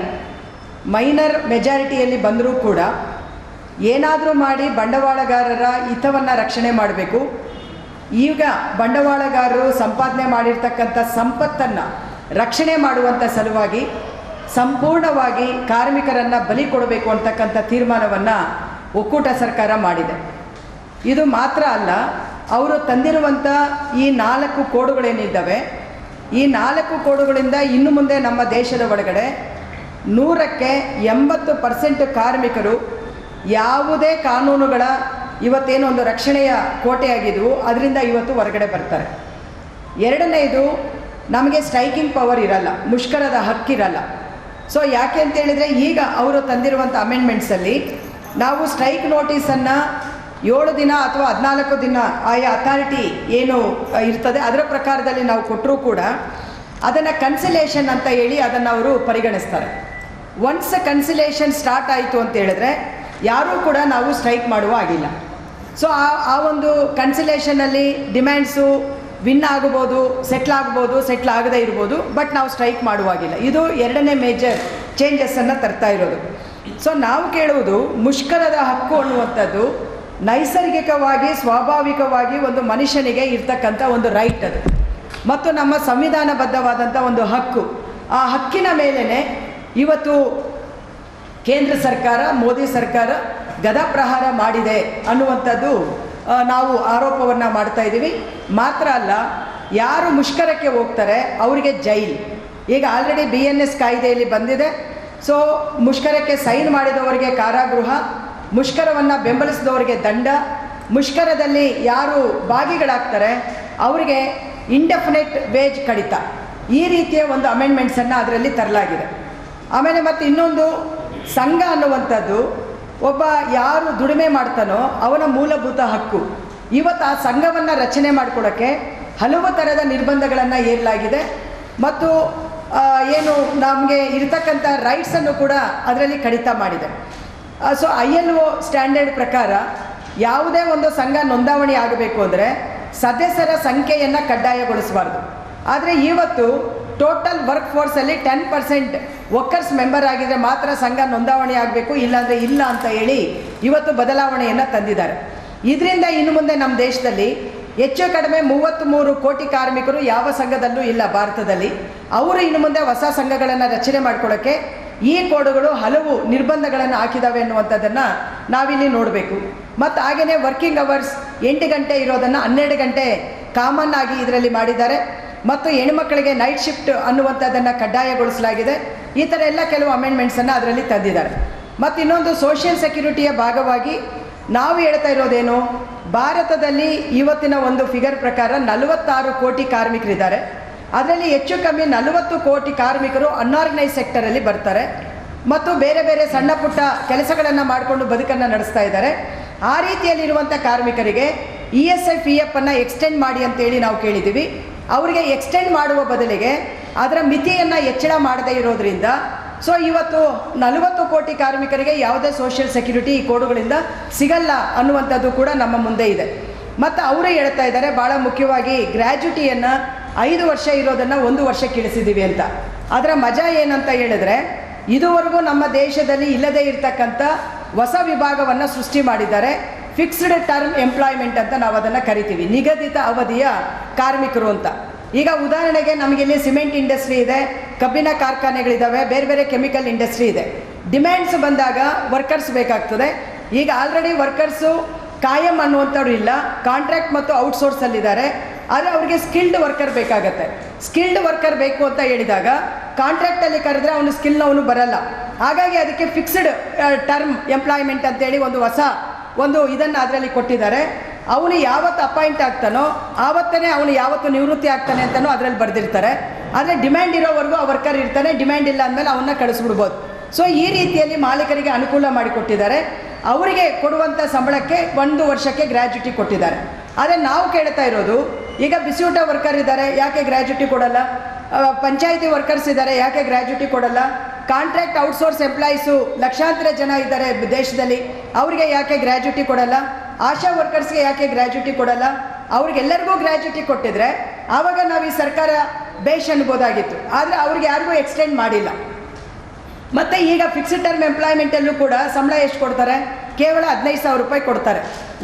ಮೈನರ್ ಮೆಜಾರಿಟಿಯಲ್ಲಿ ಬಂದರೂ ಕೂಡ ಏನಾದರೂ ಮಾಡಿ ಬಂಡವಾಳಗಾರರ ಹಿತವನ್ನು ರಕ್ಷಣೆ ಮಾಡಬೇಕು. ಈಗ ಬಂಡವಾಳಗಾರರು ಸಂಪಾದನೆ ಮಾಡಿರ್ತಕ್ಕಂಥ ಸಂಪತ್ತನ್ನು ರಕ್ಷಣೆ ಮಾಡುವಂಥ ಸಲುವಾಗಿ ಸಂಪೂರ್ಣವಾಗಿ ಕಾರ್ಮಿಕರನ್ನು ಬಲಿ ಕೊಡಬೇಕು ಅಂತಕ್ಕಂಥ ತೀರ್ಮಾನವನ್ನು ಒಕ್ಕೂಟ ಸರ್ಕಾರ ಮಾಡಿದೆ. ಇದು ಮಾತ್ರ ಅಲ್ಲ, ಅವರು ತಂದಿರುವಂಥ ಈ 4 ಕೋಡುಗಳೇನಿದ್ದಾವೆ, ಈ 4 ಕೋಡುಗಳಿಂದ ಇನ್ನು ಮುಂದೆ ನಮ್ಮ ದೇಶದ ಒಳಗಡೆ 100ಕ್ಕೆ 80% ಕಾರ್ಮಿಕರು ಯಾವುದೇ ಕಾನೂನುಗಳ ಇವತ್ತೇನೋ ಒಂದು ರಕ್ಷಣೆಯ ಕೋಟೆಯಾಗಿದ್ವು ಅದರಿಂದ ಇವತ್ತು ಹೊರಗಡೆ ಬರ್ತಾರೆ. ಎರಡನೇದು, ನಮಗೆ ಸ್ಟ್ರೈಕಿಂಗ್ ಪವರ್ ಇರಲ್ಲ, ಮುಷ್ಕರದ ಹಕ್ಕಿರಲ್ಲ. ಸೊ ಯಾಕೆ ಅಂತೇಳಿದರೆ, ಈಗ ಅವರು ತಂದಿರುವಂಥ ಅಮೆಂಡ್ಮೆಂಟ್ಸಲ್ಲಿ ನಾವು ಸ್ಟ್ರೈಕ್ ನೋಟಿಸನ್ನು 7 ದಿನ ಅಥವಾ 14 ದಿನ ಆಯಾ ಅಥಾರಿಟಿ ಏನು ಇರ್ತದೆ ಅದರ ಪ್ರಕಾರದಲ್ಲಿ ನಾವು ಕೊಟ್ಟರೂ ಕೂಡ ಅದನ್ನು ಕನ್ಸಿಲೇಷನ್ ಅಂತ ಹೇಳಿ ಅದನ್ನು ಅವರು ಪರಿಗಣಿಸ್ತಾರೆ. ಒನ್ಸ್ ಕನ್ಸಿಲೇಷನ್ ಸ್ಟಾರ್ಟ್ ಆಯಿತು ಅಂತ ಹೇಳಿದ್ರೆ ಯಾರೂ ಕೂಡ ನಾವು ಸ್ಟ್ರೈಕ್ ಮಾಡುವ ಆಗಿಲ್ಲ. ಸೊ ಆ ಒಂದು ಕನ್ಸಿಲೇಷನಲ್ಲಿ ಡಿಮ್ಯಾಂಡ್ಸು ವಿನ್ ಆಗ್ಬೋದು, ಸೆಟ್ಲ್ ಆಗ್ಬೋದು, ಸೆಟ್ಲ್ ಆಗದೇ ಇರ್ಬೋದು, ಬಟ್ ನಾವು ಸ್ಟ್ರೈಕ್ ಮಾಡುವಾಗಿಲ್ಲ. ಇದು 2ನೇ ಮೇಜರ್ ಚೇಂಜಸ್ಸನ್ನು ತರ್ತಾ ಇರೋದು. ಸೊ ನಾವು ಕೇಳುವುದು, ಮುಷ್ಕರದ ಹಕ್ಕು ಅನ್ನುವಂಥದ್ದು ನೈಸರ್ಗಿಕವಾಗಿ ಸ್ವಾಭಾವಿಕವಾಗಿ ಒಂದು ಮನುಷ್ಯನಿಗೆ ಇರ್ತಕ್ಕಂಥ ಒಂದು ರೈಟ್ ಅದು, ಮತ್ತು ನಮ್ಮ ಸಂವಿಧಾನಬದ್ಧವಾದಂಥ ಒಂದು ಹಕ್ಕು. ಆ ಹಕ್ಕಿನ ಮೇಲೇ ಇವತ್ತು ಕೇಂದ್ರ ಸರ್ಕಾರ, ಮೋದಿ ಸರ್ಕಾರ ಗದಾಪ್ರಹಾರ ಮಾಡಿದೆ ಅನ್ನುವಂಥದ್ದು ನಾವು ಆರೋಪವನ್ನು ಮಾಡ್ತಾ ಇದ್ದೀವಿ. ಮಾತ್ರ ಅಲ್ಲ, ಯಾರು ಮುಷ್ಕರಕ್ಕೆ ಹೋಗ್ತಾರೆ ಅವರಿಗೆ ಜೈಲು. ಈಗ ಆಲ್ರೆಡಿ BNS ಕಾಯ್ದೆಯಲ್ಲಿ ಬಂದಿದೆ. ಸೊ ಮುಷ್ಕರಕ್ಕೆ ಸೈನ್ ಮಾಡಿದವರಿಗೆ ಕಾರಾಗೃಹ, ಮುಷ್ಕರವನ್ನು ಬೆಂಬಲಿಸಿದವರಿಗೆ ದಂಡ, ಮುಷ್ಕರದಲ್ಲಿ ಯಾರು ಭಾಗಿಗಳಾಗ್ತಾರೆ ಅವರಿಗೆ ಇಂಡೆಫಿನೆಟ್ ವೇಜ್ ಕಡಿತ, ಈ ರೀತಿಯ ಒಂದು ಅಮೆಂಡ್ಮೆಂಟ್ಸನ್ನು ಅದರಲ್ಲಿ ತರಲಾಗಿದೆ. ಆಮೇಲೆ ಮತ್ತು ಇನ್ನೊಂದು, ಸಂಘ ಅನ್ನುವಂಥದ್ದು ಒಬ್ಬ ಯಾರು ದುಡಿಮೆ ಮಾಡ್ತಾನೋ ಅವನ ಮೂಲಭೂತ ಹಕ್ಕು. ಇವತ್ತು ಆ ಸಂಘವನ್ನು ರಚನೆ ಮಾಡಿಕೊಡೋಕ್ಕೆ ಹಲವು ಥರದ ನಿರ್ಬಂಧಗಳನ್ನು ಹೇರಲಾಗಿದೆ, ಮತ್ತು ಏನು ನಮಗೆ ಇರತಕ್ಕಂಥ ರೈಟ್ಸನ್ನು ಕೂಡ ಅದರಲ್ಲಿ ಕಡಿತ ಮಾಡಿದೆ. ಸೊ ILO ಸ್ಟ್ಯಾಂಡರ್ಡ್ ಪ್ರಕಾರ ಯಾವುದೇ ಒಂದು ಸಂಘ ನೋಂದಾವಣಿ ಆಗಬೇಕು ಅಂದರೆ ಸದಸ್ಯರ ಸಂಖ್ಯೆಯನ್ನು ಕಡ್ಡಾಯಗೊಳಿಸಬಾರ್ದು. ಆದರೆ ಇವತ್ತು ಟೋಟಲ್ ವರ್ಕ್ ಫೋರ್ಸಲ್ಲಿ 10% ವರ್ಕರ್ಸ್ ಮೆಂಬರ್ ಆಗಿದರೆ ಮಾತ್ರ ಸಂಘ ನೋಂದಾವಣಿ ಆಗಬೇಕು, ಇಲ್ಲಾಂದರೆ ಇಲ್ಲ ಅಂತ ಹೇಳಿ ಇವತ್ತು ಬದಲಾವಣೆಯನ್ನು ತಂದಿದ್ದಾರೆ. ಇದರಿಂದ ಇನ್ನು ಮುಂದೆ ನಮ್ಮ ದೇಶದಲ್ಲಿ ಹೆಚ್ಚು ಕಡಿಮೆ 33 ಕೋಟಿ ಕಾರ್ಮಿಕರು ಯಾವ ಸಂಘದಲ್ಲೂ ಇಲ್ಲ ಭಾರತದಲ್ಲಿ. ಅವರು ಇನ್ನು ಮುಂದೆ ಹೊಸ ಸಂಘಗಳನ್ನು ರಚನೆ ಮಾಡ್ಕೊಳ್ಳೋಕ್ಕೆ ಈ ಕೋಡುಗಳು ಹಲವು ನಿರ್ಬಂಧಗಳನ್ನು ಹಾಕಿದ್ದಾವೆ ಅನ್ನುವಂಥದ್ದನ್ನು ನಾವಿಲ್ಲಿ ನೋಡಬೇಕು. ಮತ್ತು ಹಾಗೆಯೇ ವರ್ಕಿಂಗ್ ಅವರ್ಸ್ 8 ಗಂಟೆ ಇರೋದನ್ನು 12 ಗಂಟೆ ಕಾಮನ್ ಆಗಿ ಇದರಲ್ಲಿ ಮಾಡಿದ್ದಾರೆ. ಮತ್ತು ಹೆಣ್ಮಕ್ಕಳಿಗೆ ನೈಟ್ ಶಿಫ್ಟ್ ಅನ್ನುವಂಥದ್ದನ್ನು ಕಡ್ಡಾಯಗೊಳಿಸಲಾಗಿದೆ. ಈ ಥರ ಎಲ್ಲ ಕೆಲವು ಅಮೆಂಡ್ಮೆಂಟ್ಸನ್ನು ಅದರಲ್ಲಿ ತಂದಿದ್ದಾರೆ. ಮತ್ತು ಇನ್ನೊಂದು, ಸೋಷಿಯಲ್ ಸೆಕ್ಯೂರಿಟಿಯ ಭಾಗವಾಗಿ ನಾವು ಹೇಳ್ತಾ ಇರೋದೇನು, ಭಾರತದಲ್ಲಿ ಇವತ್ತಿನ ಒಂದು ಫಿಗರ್ ಪ್ರಕಾರ 46 ಕೋಟಿ ಕಾರ್ಮಿಕರಿದ್ದಾರೆ. ಅದರಲ್ಲಿ ಹೆಚ್ಚು ಕಮ್ಮಿ 40 ಕೋಟಿ ಕಾರ್ಮಿಕರು ಅನ್ಆರ್ಗನೈಸ್ ಸೆಕ್ಟರಲ್ಲಿ ಬರ್ತಾರೆ ಮತ್ತು ಬೇರೆ ಬೇರೆ ಸಣ್ಣ ಪುಟ್ಟ ಕೆಲಸಗಳನ್ನು ಮಾಡಿಕೊಂಡು ಬದುಕನ್ನು ನಡೆಸ್ತಾ ಇದ್ದಾರೆ. ಆ ರೀತಿಯಲ್ಲಿರುವಂಥ ಕಾರ್ಮಿಕರಿಗೆ ESI PF ಅನ್ನು ಎಕ್ಸ್ಟೆಂಡ್ ಮಾಡಿ ಅಂತೇಳಿ ನಾವು ಕೇಳಿದ್ದೀವಿ. ಅವರಿಗೆ ಎಕ್ಸ್ಟೆಂಡ್ ಮಾಡುವ ಬದಲಿಗೆ ಅದರ ಮಿತಿಯನ್ನು ಹೆಚ್ಚಳ ಮಾಡದೇ ಇರೋದ್ರಿಂದ ಸೊ ಇವತ್ತು 40 ಕೋಟಿ ಕಾರ್ಮಿಕರಿಗೆ ಯಾವುದೇ ಸೋಷಿಯಲ್ ಸೆಕ್ಯೂರಿಟಿ ಈ ಕೋಡುಗಳಿಂದ ಸಿಗಲ್ಲ ಅನ್ನುವಂಥದ್ದು ಕೂಡ ನಮ್ಮ ಮುಂದೆ ಇದೆ. ಮತ್ತು ಅವರೇ ಹೇಳ್ತಾ ಇದ್ದಾರೆ, ಭಾಳ ಮುಖ್ಯವಾಗಿ ಗ್ರ್ಯಾಜುಟಿಯನ್ನು 5 ವರ್ಷ ಇರೋದನ್ನು 1 ವರ್ಷಕ್ಕೆ ಇಳಿಸಿದ್ದೀವಿ ಅಂತ. ಅದರ ಮಜಾ ಏನಂತ ಹೇಳಿದ್ರೆ, ಇದುವರೆಗೂ ನಮ್ಮ ದೇಶದಲ್ಲಿ ಇಲ್ಲದೇ ಇರತಕ್ಕಂಥ ಹೊಸ ವಿಭಾಗವನ್ನು ಸೃಷ್ಟಿ ಮಾಡಿದ್ದಾರೆ. ಫಿಕ್ಸ್ಡ್ ಟರ್ಮ್ ಎಂಪ್ಲಾಯ್ಮೆಂಟ್ ಅಂತ ನಾವು ಅದನ್ನು ಕರಿತೀವಿ, ನಿಗದಿತ ಅವಧಿಯ ಕಾರ್ಮಿಕರು ಅಂತ. ಈಗ ಉದಾಹರಣೆಗೆ ನಮಗಿಲ್ಲಿ ಸಿಮೆಂಟ್ ಇಂಡಸ್ಟ್ರಿ ಇದೆ, ಕಬ್ಬಿನ ಕಾರ್ಖಾನೆಗಳಿದ್ದಾವೆ, ಬೇರೆ ಬೇರೆ ಕೆಮಿಕಲ್ ಇಂಡಸ್ಟ್ರಿ ಇದೆ. ಡಿಮ್ಯಾಂಡ್ಸ್ ಬಂದಾಗ ವರ್ಕರ್ಸ್ ಬೇಕಾಗ್ತದೆ. ಈಗ ಆಲ್ರೆಡಿ ವರ್ಕರ್ಸು ಕಾಯಂ ಅನ್ನುವಂಥವ್ರು ಇಲ್ಲ, ಕಾಂಟ್ರಾಕ್ಟ್ ಮತ್ತು ಔಟ್ಸೋರ್ಸಲ್ಲಿದ್ದಾರೆ. ಆದರೆ ಅವರಿಗೆ ಸ್ಕಿಲ್ಡ್ ವರ್ಕರ್ ಬೇಕಾಗತ್ತೆ. ಸ್ಕಿಲ್ಡ್ ವರ್ಕರ್ ಬೇಕು ಅಂತ ಹೇಳಿದಾಗ ಕಾಂಟ್ರಾಕ್ಟಲ್ಲಿ ಕರೆದ್ರೆ ಅವನು ಸ್ಕಿಲ್ನವನು ಬರಲ್ಲ. ಹಾಗಾಗಿ ಅದಕ್ಕೆ ಫಿಕ್ಸ್ಡ್ ಟರ್ಮ್ ಎಂಪ್ಲಾಯ್ಮೆಂಟ್ ಅಂತೇಳಿ ಒಂದು ಹೊಸ ಒಂದು ಇದನ್ನು ಅದರಲ್ಲಿ ಕೊಟ್ಟಿದ್ದಾರೆ. ಅವನು ಯಾವತ್ತು ಅಪಾಯಿಂಟ್ ಆಗ್ತಾನೋ ಆವತ್ತೇ ಅವನು ಯಾವತ್ತು ನಿವೃತ್ತಿ ಆಗ್ತಾನೆ ಅಂತಲೂ ಅದರಲ್ಲಿ ಬರೆದಿರ್ತಾರೆ. ಆದರೆ ಡಿಮ್ಯಾಂಡ್ ಇರೋವರೆಗೂ ಆ ವರ್ಕರ್ ಇರ್ತಾನೆ, ಡಿಮ್ಯಾಂಡ್ ಇಲ್ಲ ಅಂದಮೇಲೆ ಅವನ್ನ ಕಳಿಸ್ಬಿಡ್ಬೋದು. ಸೊ ಈ ರೀತಿಯಲ್ಲಿ ಮಾಲೀಕರಿಗೆ ಅನುಕೂಲ ಮಾಡಿಕೊಟ್ಟಿದ್ದಾರೆ. ಅವರಿಗೆ ಕೊಡುವಂಥ ಸಂಬಳಕ್ಕೆ 1 ವರ್ಷಕ್ಕೆ ಗ್ರ್ಯಾಜುಟಿ ಕೊಟ್ಟಿದ್ದಾರೆ. ಆದರೆ ನಾವು ಕೇಳ್ತಾ ಇರೋದು, ಈಗ ಬಿಸಿಯೂಟ ವರ್ಕರ್ ಇದ್ದಾರೆ, ಯಾಕೆ ಗ್ರ್ಯಾಜುಟಿ ಕೊಡಲ್ಲ? ಪಂಚಾಯಿತಿ ವರ್ಕರ್ಸ್ ಇದ್ದಾರೆ, ಯಾಕೆ ಗ್ರ್ಯಾಜುಟಿ ಕೊಡಲ್ಲ? ಕಾಂಟ್ರಾಕ್ಟ್ ಔಟ್ಸೋರ್ಸ್ ಎಂಪ್ಲಾಯೀಸು ಲಕ್ಷಾಂತರ ಜನ ಇದ್ದಾರೆ ದೇಶದಲ್ಲಿ, ಅವರಿಗೆ ಯಾಕೆ ಗ್ರ್ಯಾಜುಟಿ ಕೊಡಲ್ಲ? ಆಶಾ ವರ್ಕರ್ಸ್ಗೆ ಯಾಕೆ ಗ್ರ್ಯಾಜುಟಿ ಕೊಡಲ್ಲ? ಅವ್ರಿಗೆಲ್ಲರಿಗೂ ಗ್ರ್ಯಾಜುಟಿ ಕೊಟ್ಟಿದ್ರೆ ಆವಾಗ ನಾವು ಈ ಸರ್ಕಾರ ಬೇಷ್ ಅನ್ಬೋದಾಗಿತ್ತು. ಆದರೆ ಅವ್ರಿಗೆ ಯಾರಿಗೂ ಎಕ್ಸ್ಟೆಂಡ್ ಮಾಡಿಲ್ಲ. ಮತ್ತು ಈಗ ಫಿಕ್ಸ್ಡ್ ಟರ್ಮ್ ಎಂಪ್ಲಾಯ್ಮೆಂಟಲ್ಲೂ ಕೂಡ ಸಂಬಳ ಎಷ್ಟು ಕೊಡ್ತಾರೆ? ಕೇವಲ 15,000 ರೂಪಾಯಿ ಕೊಡ್ತಾರೆ.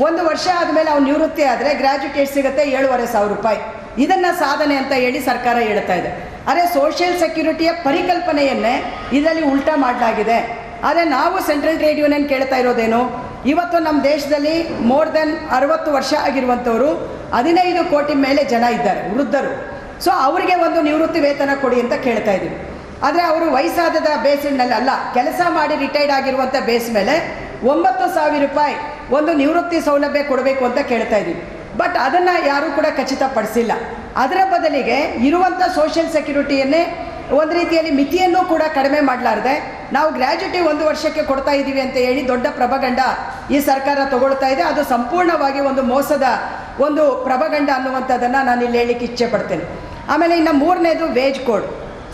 1 ವರ್ಷ ಆದಮೇಲೆ ಅವ್ನು ನಿವೃತ್ತಿ ಆದರೆ ಗ್ರ್ಯಾಜುಟಿ ಎಷ್ಟು ಸಿಗುತ್ತೆ? 7,500 ರೂಪಾಯಿ. ಇದನ್ನು ಸಾಧನೆ ಅಂತ ಹೇಳಿ ಸರ್ಕಾರ ಹೇಳ್ತಾ ಇದೆ. ಆದರೆ ಸೋಷಿಯಲ್ ಸೆಕ್ಯೂರಿಟಿಯ ಪರಿಕಲ್ಪನೆಯನ್ನೇ ಇದರಲ್ಲಿ ಉಲ್ಟಾ ಮಾಡಲಾಗಿದೆ. ಆದರೆ ನಾವು ಸೆಂಟ್ರಲ್ ಟ್ರೇಡ್ ಯೂನಿಯನ್ ಕೇಳ್ತಾ ಇರೋದೇನು, ಇವತ್ತು ನಮ್ಮ ದೇಶದಲ್ಲಿ ಮೋರ್ ದೆನ್ 60 ವರ್ಷ ಆಗಿರುವಂಥವರು 15 ಕೋಟಿ ಮೇಲೆ ಜನ ಇದ್ದಾರೆ, ವೃದ್ಧರು. ಸೊ ಅವರಿಗೆ ಒಂದು ನಿವೃತ್ತಿ ವೇತನ ಕೊಡಿ ಅಂತ ಕೇಳ್ತಾ ಇದ್ದೀವಿ. ಆದರೆ ಅವರು ವಯಸ್ಸಾದ ಬೇಸಿನಲ್ಲಿ ಅಲ್ಲ, ಕೆಲಸ ಮಾಡಿ ರಿಟೈರ್ಡ್ ಆಗಿರುವಂಥ ಬೇಸ್ ಮೇಲೆ 9,000 ರೂಪಾಯಿ ಒಂದು ನಿವೃತ್ತಿ ಸೌಲಭ್ಯ ಕೊಡಬೇಕು ಅಂತ ಕೇಳ್ತಾ ಇದ್ದೀವಿ. ಬಟ್ ಅದನ್ನು ಯಾರೂ ಕೂಡ ಖಚಿತಪಡಿಸಿಲ್ಲ. ಅದರ ಬದಲಿಗೆ ಇರುವಂಥ ಸೋಷಿಯಲ್ ಸೆಕ್ಯೂರಿಟಿಯನ್ನೇ ಒಂದು ರೀತಿಯಲ್ಲಿ ಮಿತಿಯನ್ನು ಕೂಡ ಕಡಿಮೆ ಮಾಡಲಾರ್ದೆ ನಾವು ಗ್ರ್ಯಾಜುಟಿ 1 ವರ್ಷಕ್ಕೆ ಕೊಡ್ತಾ ಇದ್ದೀವಿ ಅಂತ ಹೇಳಿ ದೊಡ್ಡ ಪ್ರಭಗಂಡ ಈ ಸರ್ಕಾರ ತಗೊಳ್ತಾ ಇದೆ. ಅದು ಸಂಪೂರ್ಣವಾಗಿ ಒಂದು ಮೋಸದ ಒಂದು ಪ್ರಭಗಂಡ ಅನ್ನುವಂಥದ್ದನ್ನು ನಾನು ಇಲ್ಲಿ ಹೇಳಲಿಕ್ಕೆ ಇಚ್ಛೆ ಪಡ್ತೇನೆ. ಆಮೇಲೆ ಇನ್ನು 3ನೇದು ವೇಜ್ ಕೋಡ್.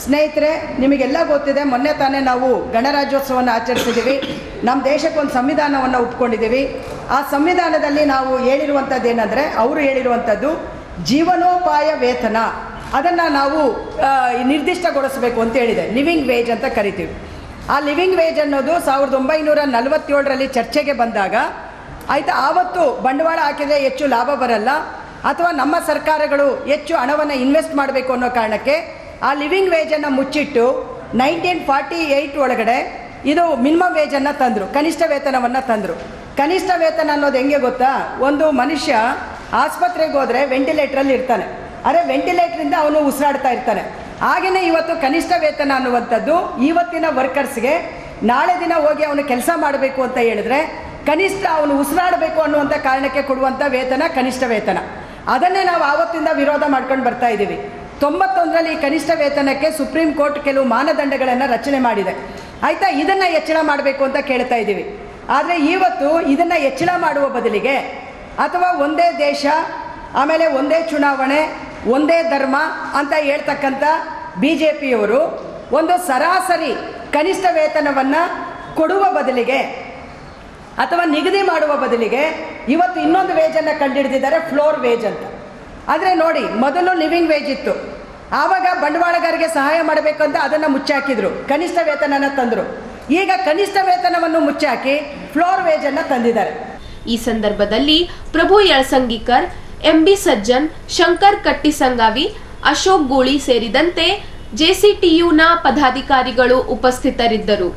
ಸ್ನೇಹಿತರೆ, ನಿಮಗೆಲ್ಲ ಗೊತ್ತಿದೆ, ಮೊನ್ನೆ ತಾನೇ ನಾವು ಗಣರಾಜ್ಯೋತ್ಸವವನ್ನು ಆಚರಿಸಿದ್ದೀವಿ. ನಮ್ಮ ದೇಶಕ್ಕೊಂದು ಸಂವಿಧಾನವನ್ನು ಒಪ್ಕೊಂಡಿದ್ದೀವಿ. ಆ ಸಂವಿಧಾನದಲ್ಲಿ ನಾವು ಹೇಳಿರುವಂಥದ್ದು ಏನಂದರೆ, ಅವರು ಹೇಳಿರುವಂಥದ್ದು ಜೀವನೋಪಾಯ ವೇತನ, ಅದನ್ನು ನಾವು ನಿರ್ದಿಷ್ಟಗೊಳಿಸಬೇಕು ಅಂತ ಹೇಳಿದೆ. ಲಿವಿಂಗ್ ವೇಜ್ ಅಂತ ಕರಿತೀವಿ. ಆ ಲಿವಿಂಗ್ ವೇಜ್ ಅನ್ನೋದು 1947ರಲ್ಲಿ ಚರ್ಚೆಗೆ ಬಂದಾಗ ಆಯಿತಾ, ಆವತ್ತು ಬಂಡವಾಳ ಹಾಕಿದರೆ ಹೆಚ್ಚು ಲಾಭ ಬರಲ್ಲ ಅಥವಾ ನಮ್ಮ ಸರ್ಕಾರಗಳು ಹೆಚ್ಚು ಹಣವನ್ನು ಇನ್ವೆಸ್ಟ್ ಮಾಡಬೇಕು ಅನ್ನೋ ಕಾರಣಕ್ಕೆ ಆ ಲಿವಿಂಗ್ ವೇಜನ್ನು ಮುಚ್ಚಿಟ್ಟು 1948 ಒಳಗಡೆ ಇದು ಮಿನಿಮಮ್ ವೇಜನ್ನು ತಂದರು, ಕನಿಷ್ಠ ವೇತನವನ್ನು ತಂದರು. ಕನಿಷ್ಠ ವೇತನ ಅನ್ನೋದು ಹೆಂಗೆ ಗೊತ್ತಾ? ಒಂದು ಮನುಷ್ಯ ಆಸ್ಪತ್ರೆಗೆ ಹೋದರೆ ವೆಂಟಿಲೇಟ್ರಲ್ಲಿ ಇರ್ತಾನೆ, ಅರೆ ವೆಂಟಿಲೇಟ್ರಿಂದ ಅವನು ಉಸಿರಾಡ್ತಾ ಇರ್ತಾನೆ. ಹಾಗೆಯೇ ಇವತ್ತು ಕನಿಷ್ಠ ವೇತನ ಅನ್ನುವಂಥದ್ದು ಇವತ್ತಿನ ವರ್ಕರ್ಸ್ಗೆ ನಾಳೆ ದಿನ ಹೋಗಿ ಅವನು ಕೆಲಸ ಮಾಡಬೇಕು ಅಂತ ಹೇಳಿದ್ರೆ ಕನಿಷ್ಠ ಅವನು ಉಸಿರಾಡಬೇಕು ಅನ್ನುವಂಥ ಕಾರಣಕ್ಕೆ ಕೊಡುವಂಥ ವೇತನ ಕನಿಷ್ಠ ವೇತನ. ಅದನ್ನೇ ನಾವು ಆವತ್ತಿಂದ ವಿರೋಧ ಮಾಡ್ಕೊಂಡು ಬರ್ತಾ ಇದ್ದೀವಿ. 91ರಲ್ಲಿ ಈ ಕನಿಷ್ಠ ವೇತನಕ್ಕೆ ಸುಪ್ರೀಂ ಕೋರ್ಟ್ ಕೆಲವು ಮಾನದಂಡಗಳನ್ನು ರಚನೆ ಮಾಡಿದೆ. ಆಯಿತಾ, ಇದನ್ನು ಹೆಚ್ಚಳ ಮಾಡಬೇಕು ಅಂತ ಕೇಳ್ತಾ ಇದ್ದೀವಿ. ಆದರೆ ಇವತ್ತು ಇದನ್ನು ಹೆಚ್ಚಳ ಮಾಡುವ ಬದಲಿಗೆ ಅಥವಾ ಒಂದೇ ದೇಶ, ಆಮೇಲೆ ಒಂದೇ ಚುನಾವಣೆ, ಒಂದೇ ಧರ್ಮ ಅಂತ ಹೇಳ್ತಕ್ಕಂಥ BJPಯವರು ಒಂದು ಸರಾಸರಿ ಕನಿಷ್ಠ ವೇತನವನ್ನು ಕೊಡುವ ಬದಲಿಗೆ ಅಥವಾ ನಿಗದಿ ಮಾಡುವ ಬದಲಿಗೆ ಇವತ್ತು ಇನ್ನೊಂದು ವೇಜನ್ನು ಕಂಡುಹಿಡಿದಿದ್ದಾರೆ, ಫ್ಲೋರ್ ವೇಜ್ ಅಂತ. ಆದರೆ ನೋಡಿ, ಮೊದಲು ಲಿವಿಂಗ್ ವೇಜ್ ಇತ್ತು, ಆವಾಗ ಬಂಡವಾಳಗಾರರಿಗೆ ಸಹಾಯ ಮಾಡಬೇಕು ಅಂತ ಅದನ್ನು ಮುಚ್ಚಾಕಿದ್ರು, ಕನಿಷ್ಠ ವೇತನನ ತಂದರು. ಈಗ ಕನಿಷ್ಠ ವೇತನವನ್ನು ಮುಚ್ಚಾಕಿ ಫ್ಲೋರ್ ವೇಜನ್ನು ತಂದಿದ್ದಾರೆ. ಈ ಸಂದರ್ಭದಲ್ಲಿ ಪ್ರಭು ಯಳಸಂಗಿಕರ್, MB ಸಜ್ಜನ್, ಶಂಕರ್ ಕಟ್ಟಿಸಂಗಾವಿ, ಅಶೋಕ್ ಗೂಳಿ ಸೇರಿದಂತೆ JCTUನ ಪದಾಧಿಕಾರಿಗಳು ಉಪಸ್ಥಿತರಿದ್ದರು.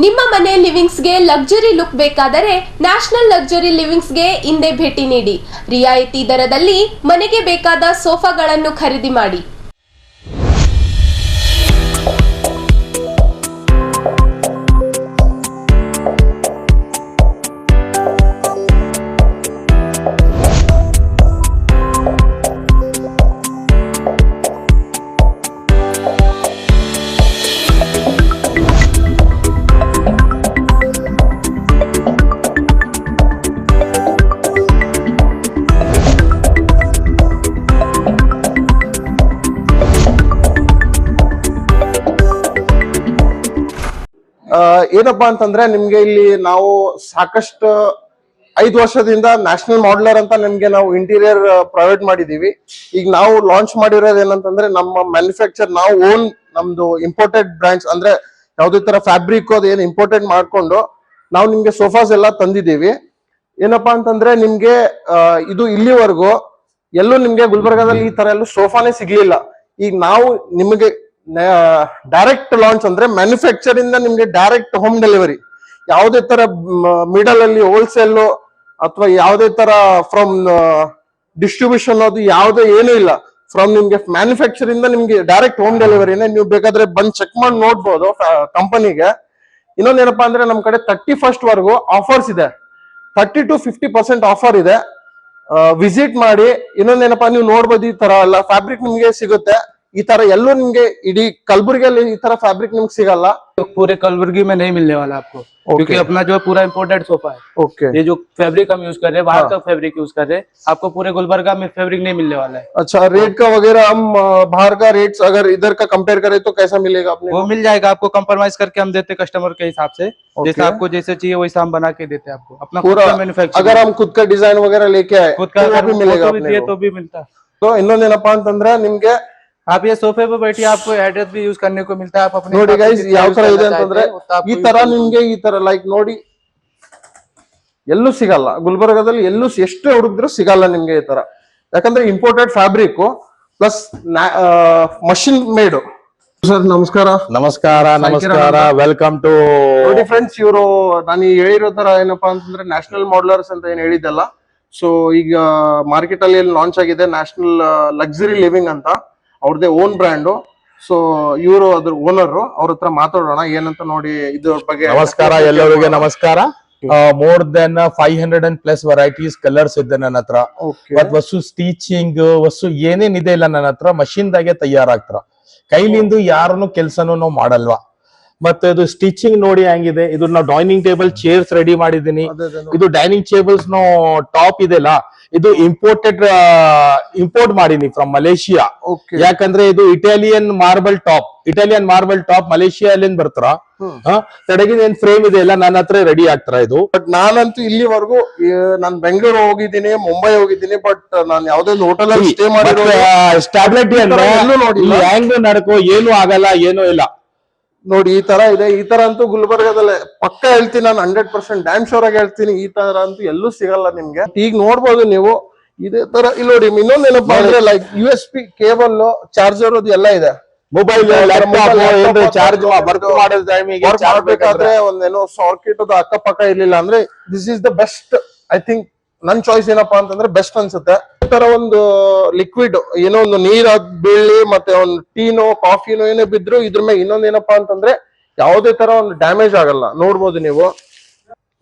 ನಿಮ್ಮ ಮನೆ ಲಿವಿಂಗ್ಸ್ಗೆ ಲಕ್ಸುರಿ ಲುಕ್ ಬೇಕಾದರೆ ನ್ಯಾಷನಲ್ ಲಕ್ಸುರಿ ಲಿವಿಂಗ್ಸ್ಗೆ ಇಂದೇ ಭೇಟಿ ನೀಡಿ. ರಿಯಾಯಿತಿ ದರದಲ್ಲಿ ಮನೆಗೆ ಬೇಕಾದ ಸೋಫಾಗಳನ್ನು ಖರೀದಿ ಮಾಡಿ. ಏನಪ್ಪಾ ಅಂತಂದ್ರೆ ನಿಮ್ಗೆ ಇಲ್ಲಿ ನಾವು ಸಾಕಷ್ಟು 5 ವರ್ಷದಿಂದ ನ್ಯಾಷನಲ್ ಮಾಡ್ಯುಲರ್ ಅಂತ ನಿಮ್ಗೆ ನಾವು ಇಂಟೀರಿಯರ್ ಪ್ರೊವೈಡ್ ಮಾಡಿದೀವಿ. ಈಗ ನಾವು ಲಾಂಚ್ ಮಾಡಿರೋದು ಏನಂತಂದ್ರೆ ನಮ್ಮ ಮ್ಯಾನುಫ್ಯಾಕ್ಚರ್ ನಾವು ಓನ್ ನಮ್ದು ಇಂಪೋರ್ಟೆಡ್ ಬ್ರಾಂಡ್ಸ್ ಅಂದ್ರೆ ಯಾವ್ದೇ ತರ ಫ್ಯಾಬ್ರಿಕ್ ಅದು ಏನು ಇಂಪೋರ್ಟೆಡ್ ಮಾಡ್ಕೊಂಡು ನಾವು ನಿಮ್ಗೆ ಸೋಫಾಸ್ ಎಲ್ಲ ತಂದಿದ್ದೀವಿ. ಏನಪ್ಪಾ ಅಂತಂದ್ರೆ ನಿಮ್ಗೆ ಇದು ಇಲ್ಲಿವರೆಗೂ ಎಲ್ಲೂ ನಿಮ್ಗೆ ಗುಲ್ಬರ್ಗಾದಲ್ಲಿ ಈ ತರ ಎಲ್ಲೂ ಸೋಫಾನೇ ಸಿಗ್ಲಿಲ್ಲ. ಈಗ ನಾವು ನಿಮಗೆ ಡೈರೆಕ್ಟ್ ಲಾಂಚ್ ಅಂದ್ರೆ ಮ್ಯಾನುಫ್ಯಾಕ್ಚರ್ ಇಂದ ನಿಮ್ಗೆ ಡೈರೆಕ್ಟ್ ಹೋಮ್ ಡೆಲಿವರಿ, ಯಾವುದೇ ತರ ಮಿಡಲ್ ಅಲ್ಲಿ ಹೋಲ್ಸೇಲ್ ಅಥವಾ ಯಾವುದೇ ತರ ಫ್ರಮ್ ಡಿಸ್ಟ್ರಿಬ್ಯೂಷನ್ ಅದು ಯಾವುದೇ ಏನೂ ಇಲ್ಲ. ಫ್ರಮ್ ನಿಮ್ಗೆ ಮ್ಯಾನುಫ್ಯಾಕ್ಚರ್ ಇಂದ ನಿಮ್ಗೆ ಡೈರೆಕ್ಟ್ ಹೋಮ್ ಡೆಲಿವರಿನೇ. ನೀವು ಬೇಕಾದ್ರೆ ಬಂದ್ ಚೆಕ್ ಮಾಡಿ ನೋಡ್ಬೋದು ಕಂಪನಿಗೆ. ಇನ್ನೊಂದೇನಪ್ಪಾ ಅಂದ್ರೆ ನಮ್ ಕಡೆ 31st ವರೆಗೂ ಆಫರ್ಸ್ ಇದೆ, 30 to 50% ಆಫರ್ ಇದೆ. ವಿಸಿಟ್ ಮಾಡಿ. ಇನ್ನೊಂದೇನಪ್ಪಾ, ನೀವು ನೋಡ್ಬೋದು ಈ ತರ ಎಲ್ಲ ಫ್ಯಾಬ್ರಿಕ್ ನಿಮ್ಗೆ ಸಿಗುತ್ತೆ. ಈ ತರ ಎಲ್ಲೂ ನಿಮ್ಗೆ ಇಡೀ ಕಲಬುರ್ಗಿಯಲ್ಲಿ ಈ ತರ फैब्रिक निम्गे सिगल्ला. पूरे कलबुर्गी में नहीं मिलने वाला आपको. क्योंकि अपना जो पूरा इम्पोर्टेड सोफा है। ओके, ये जो फैब्रिक हम यूज कर रहे हैं बाहर का फैब्रिक यूज कर रहे हैं, आपको पूरे गुलबर्गा में फैब्रिक नहीं मिलने वाला है। अच्छा, रेट का वगैरह हम बाहर का रेट्स अगर इधर का कंपेयर करें तो कैसा मिलेगा अपने वो मिल जाएगा आपको, कंप्रोमाइज करके हम देते कस्टमर के हिसाब से, जैसे आपको जैसे चाहिए वैसा हम बना के देते हैं आपको। अपना पूरा मैन्युफैक्चरिंग, अगर हम खुद का डिजाइन वगैरह लेके आए खुद का तो भी मिलेगा तो भी मिलता है। तो ಇನ್ನೊಂದೇನಪ್ಪ ಅಂತಂದ್ರೆ ನಿಮ್ಗೆ आप ये सोफे पे बैठिए, आपको एड्रेस भी यूज करने को मिलता है। आप अपने ನೋಡಿ ಗೈಸ್ ಯಾವ ತರ ಇದೆ ಅಂತಂದ್ರೆ ಈ ತರ ನಿಮ್ಗೆ ಈ ತರ ಲೈಕ್ ನೋಡಿ ಎಲ್ಲೂ ಸಿಗಲ್ಲ, ಗುಲ್ಬರ್ಗದಲ್ಲಿ ಎಲ್ಲೂ ಎಷ್ಟೇ ಹುಡುಗಿದ್ರು ಸಿಗಲ್ಲ ನಿಮ್ಗೆ ಈ ತರ, ಯಾಕಂದ್ರೆ imported fabric plus machine made. Sir ನಮಸ್ಕಾರ. ನಮಸ್ಕಾರ. ನಮಸ್ಕಾರ, ವೆಲ್ಕಮ್ ಟು. ನೋಡಿ ಫ್ರೆಂಡ್ಸ್, ಇವರು ನಾನು ಹೇಳಿರೋ ತರ ಏನಪ್ಪಾ ಅಂತಂದ್ರೆ ನ್ಯಾಷನಲ್ ಮಾಡಲರ್ಸ್ ಅಂತ ಏನ್ ಹೇಳಿದ್ದಲ್ಲ, ಸೊ ಈಗ ಮಾರ್ಕೆಟ್ ಅಲ್ಲಿ ಲಾಂಚ್ ಆಗಿದೆ ನ್ಯಾಷನಲ್ ಲಕ್ಸುರಿ ಲಿವಿಂಗ್ ಅಂತ, ಅವ್ರದೇ ಓನ್ ಬ್ರ್ಯಾಂಡು. ಸೊ ಇವರು ಅದ್ರ ಓನರ್, ಅವ್ರ ಹತ್ರ ಮಾತಾಡೋಣ ಏನಂತ ನೋಡಿ ಇದ್ರ ಬಗ್ಗೆ. ನಮಸ್ಕಾರ ಎಲ್ಲರಿಗೂ ನಮಸ್ಕಾರ. ಮೋರ್ ದೆನ್ 500+ ವೆರೈಟೀಸ್ ಕಲರ್ಸ್ ಇದೆ ನನ್ನ ಹತ್ರ. ಮತ್ ವಸ್ತು ಸ್ಟಿಚಿಂಗ್ ವಸ್ತು ಏನೇನಿದೆ ಇಲ್ಲ ನನ್ನ ಹತ್ರ ಮಷಿನ್ ದಾಗೆ ತಯಾರಾಗ್ತಾರ, ಕೈಲಿಂದ ಯಾರನ್ನು ಕೆಲ್ಸನೂ ನಾವು ಮಾಡಲ್ವಾ. ಮತ್ತೆ ಇದು ಸ್ಟಿಚಿಂಗ್ ನೋಡಿ ಹೆಂಗಿದೆ, ಇದು ನಾವು ಡೈನಿಂಗ್ ಟೇಬಲ್ ಚೇರ್ಸ್ ರೆಡಿ ಮಾಡಿದೀನಿ. ಇದು ಡೈನಿಂಗ್ ಟೇಬಲ್ಸ್ ನೋ ಟಾಪ್ ಇದೆಲ್ಲ ಇದು ಇಂಪೋರ್ಟ್ ಮಾಡೀನಿ ಫ್ರಮ್ ಮಲೇಷಿಯಾ. ಯಾಕಂದ್ರೆ ಇದು ಇಟಾಲಿಯನ್ ಮಾರ್ಬಲ್ ಟಾಪ್ ಮಲೇಷಿಯಾಲಿಂದ ಬರ್ತಾರ. ತಡಗಿನ ಏನ್ ಫ್ರೇಮ್ ಇದೆ ಎಲ್ಲ ನನ್ನ ಹತ್ರ ರೆಡಿ ಆಗ್ತಾರ ಇದು. ಬಟ್ ನಾನಂತೂ ಇಲ್ಲಿವರೆಗೂ ನಾನು ಬೆಂಗಳೂರು ಹೋಗಿದ್ದೀನಿ, ಮುಂಬೈ ಹೋಗಿದ್ದೀನಿ, ಬಟ್ ನಾನು ಯಾವ್ದೇ ಹೋಟೆಲ್ ಅಲ್ಲಿ ಸ್ಟೇ ಮಾಡಿರೋ ಸ್ಟಾಬಿಲಿಟಿ ಅಂದ್ರೆ ಹ್ಯಾಂಗ್ ನಡ್ಕೋ ಏನು ಆಗಲ್ಲ, ಏನೂ ಇಲ್ಲ. ನೋಡಿ ಈ ತರ ಇದೆ. ಈ ತರ ಅಂತೂ ಗುಲ್ಬರ್ಗದಲ್ಲೇ ಪಕ್ಕ ಹೇಳ್ತೀನಿ ನಾನು, 100% ಡ್ಯಾಮ್ ಶೋರ್ ಆಗಿ ಹೇಳ್ತೀನಿ, ಈ ತರ ಅಂತೂ ಎಲ್ಲೂ ಸಿಗಲ್ಲ ನಿಮ್ಗೆ. ಈಗ ನೋಡ್ಬೋದು ನೀವು ಇದೇ ತರ. ಇಲ್ಲಿ ನೋಡಿ ಇನ್ನೊಂದೇನಪ್ಪಾ ಅಂದ್ರೆ ಲೈಕ್ USB ಕೇಬಲ್, ಚಾರ್ಜರ್ ಅದು ಎಲ್ಲ ಇದೆ. ಮೊಬೈಲ್ ಚಾರ್ಜ್ ಮಾಡ್ಬೇಕಾದ್ರೆ ಒಂದೇನೋ ಸಾಕೆಟ್ ಅದು ಅಕ್ಕಪಕ್ಕ ಇರ್ಲಿಲ್ಲ ಅಂದ್ರೆ this is the best. I think ನನ್ ಚಾಯ್ಸ್ ಏನಪ್ಪಾ ಅಂತಂದ್ರೆ ಬೆಸ್ಟ್ ಅನ್ಸುತ್ತೆ. ಈ ತರ ಒಂದು ಲಿಕ್ವಿಡ್ ಏನೋ ಒಂದು ನೀರ್ ಬೀಳಿ ಮತ್ತೆ ಒಂದು ಟೀನೋ ಕಾಫಿನೋ ಏನೇ ಬಿದ್ರು ಇದ್ರ ಮೇಲೆ ಇನ್ನೊಂದೇನಪ್ಪಾ ಅಂತಂದ್ರೆ ಯಾವುದೇ ತರ ಒಂದು ಡ್ಯಾಮೇಜ್ ಆಗಲ್ಲ. ನೋಡ್ಬೋದು ನೀವು.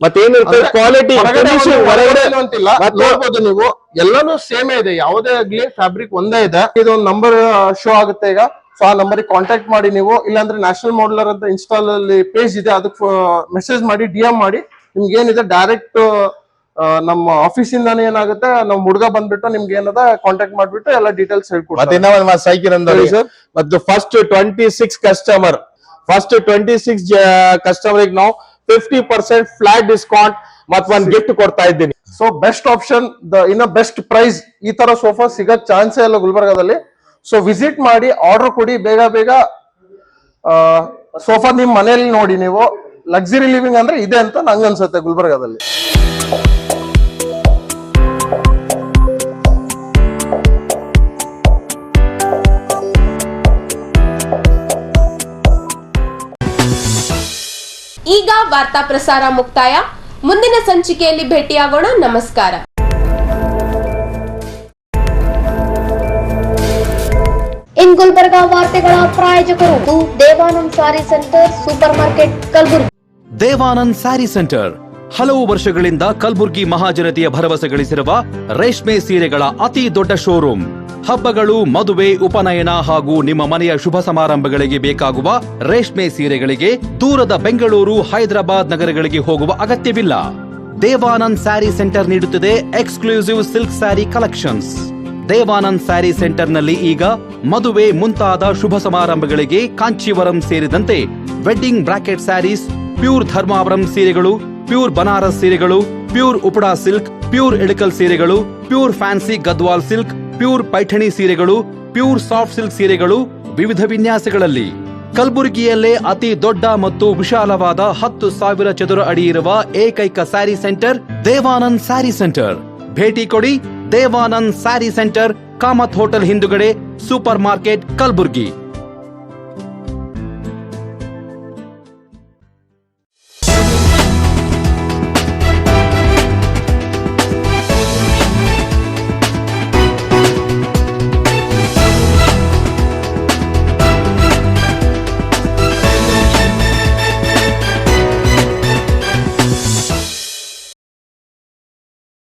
ಮತ್ತೇನಿರ್ತದೆ ಕ್ವಾಲಿಟಿ ಹೊರಗಡೆ ಅಂತಿಲ್ಲ, ನೋಡ್ಬೋದು ನೀವು ಎಲ್ಲಾನು ಸೇಮೇ ಇದೆ, ಯಾವುದೇ ಆಗ್ಲಿ ಫ್ಯಾಬ್ರಿಕ್ ಒಂದೇ ಇದೆ. ಇದೊಂದು ನಂಬರ್ ಶೋ ಆಗುತ್ತೆ ಈಗ, ಸೊ ಆ ನಂಬರ್ ಕಾಂಟ್ಯಾಕ್ಟ್ ಮಾಡಿ ನೀವು, ಇಲ್ಲಾಂದ್ರೆ ನ್ಯಾಷನಲ್ ಮಾಡಲರ್ ಅಂತ ಇನ್ಸ್ಟಾಲ್ ಅಲ್ಲಿ ಪೇಜ್ ಇದೆ, ಅದಕ್ಕೆ ಮೆಸೇಜ್ ಮಾಡಿ DM ಮಾಡಿ. ನಿಮ್ಗೆ ಏನಿದೆ ಡೈರೆಕ್ಟ್ ನಮ್ಮ ಆಫೀಸ್ ಇಂದಾನೆ ಏನಾಗುತ್ತೆ, ನಮ್ ಹುಡುಗ ಬಂದ್ಬಿಟ್ಟು ನಿಮ್ಗೆ ಏನದ ಕಾಂಟ್ಯಾಕ್ಟ್ ಮಾಡ್ಬಿಟ್ಟು ಎಲ್ಲ ಡೀಟೇಲ್ಸ್ ಹೇಳ್ಕೊಡ್ತಾರೆ. ಮತ್ತು ಫಸ್ಟ್ 26 ಕಸ್ಟಮರ್ ನಾವು 50% ಫ್ಲಾಟ್ ಡಿಸ್ಕೌಂಟ್ ಮತ್ತು ಒಂದು ಗಿಫ್ಟ್ ಕೊಡ್ತಾ ಇದ್ದೀನಿ. ಸೊ ಬೆಸ್ಟ್ ಆಪ್ಷನ್, ಇನ್ನ ಬೆಸ್ಟ್ ಪ್ರೈಸ್. ಈ ತರ ಸೋಫಾ ಸಿಗಕ್ ಚಾನ್ಸೇ ಇಲ್ಲ ಗುಲ್ಬರ್ಗದಲ್ಲಿ. ಸೊ ವಿಸಿಟ್ ಮಾಡಿ, ಆರ್ಡರ್ ಕೊಡಿ ಬೇಗ. ಸೋಫಾ ನಿಮ್ ಮನೆಯಲ್ಲಿ ನೋಡಿ ನೀವು, ಲಕ್ಸುರಿ ಲಿವಿಂಗ್ ಅಂದ್ರೆ ಇದೆ ಅಂತ ನಂಗೆ ಅನ್ಸುತ್ತೆ ಗುಲ್ಬರ್ಗದಲ್ಲಿ. ಈಗ ವಾರ್ತಾ ಪ್ರಸಾರ ಮುಕ್ತಾಯ. ಮುಂದಿನ ಸಂಚಿಕೆಯಲ್ಲಿ ಭೇಟಿಯಾಗೋಣ. ನಮಸ್ಕಾರ. ಇನ್ ಗುಲ್ಬರ್ಗಾ ವಾರ್ತೆಗಳ ಪ್ರಾಯೋಜಕರು ದೇವಾನಂದ್ ಸಾರಿ centre super market Kalaburagi. Devanand sari centre ಹಲವು ವರ್ಷಗಳಿಂದ ಕಲ್ಬುರ್ಗಿ ಮಹಾಜನತೆಯ ಭರವಸೆ ಗಳಿಸಿರುವ ರೇಷ್ಮೆ ಸೀರೆಗಳ ಅತಿ ದೊಡ್ಡ ಶೋರೂಮ್. ಹಬ್ಬಗಳು, ಮದುವೆ, ಉಪನಯನ ಹಾಗೂ ನಿಮ್ಮ ಮನೆಯ ಶುಭ ಸಮಾರಂಭಗಳಿಗೆ ಬೇಕಾಗುವ ರೇಷ್ಮೆ ಸೀರೆಗಳಿಗೆ ದೂರದ ಬೆಂಗಳೂರು, ಹೈದರಾಬಾದ್ ನಗರಗಳಿಗೆ ಹೋಗುವ ಅಗತ್ಯವಿಲ್ಲ. ದೇವಾನಂದ್ ಸ್ಯಾರಿ ಸೆಂಟರ್ ನೀಡುತ್ತಿದೆ exclusive silk sari collections. Devanand sari ಸೆಂಟರ್ನಲ್ಲಿ ಈಗ ಮದುವೆ ಮುಂತಾದ ಶುಭ ಸಮಾರಂಭಗಳಿಗೆ ಕಾಂಚೀವರಂ ಸೇರಿದಂತೆ wedding bracket saris, pure Dharmavaram ಸೀರೆಗಳು, ಪ್ಯೂರ್ ಬನಾರಸ್ ಸೀರೆಗಳು, pure Uppada silk, pure Ilkal ಸೀರೆಗಳು, pure fancy Gadwal silk, pure Paithani ಸೀರೆಗಳು, ಪ್ಯೂರ್ ಸಾಫ್ಟ್ ಸಿಲ್ಕ್ ಸೀರೆಗಳು ವಿವಿಧ ವಿನ್ಯಾಸಗಳಲ್ಲಿ. ಕಲಬುರಗಿಯಲ್ಲೇ ಅತಿ ದೊಡ್ಡ ಮತ್ತು ವಿಶಾಲವಾದ 10,000 ಚದುರ ಅಡಿ ಇರುವ ಏಕೈಕ ಸ್ಯಾರಿ ಸೆಂಟರ್ ದೇವಾನಂದ್ ಸ್ಯಾರಿ ಸೆಂಟರ್. ಭೇಟಿ ಕೊಡಿ. ದೇವಾನಂದ್ ಸ್ಯಾರಿ ಸೆಂಟರ್, ಕಾಮತ್ ಹೋಟೆಲ್ ಹಿಂದುಗಡೆ, ಸೂಪರ್ ಮಾರ್ಕೆಟ್, ಕಲಬುರ್ಗಿ.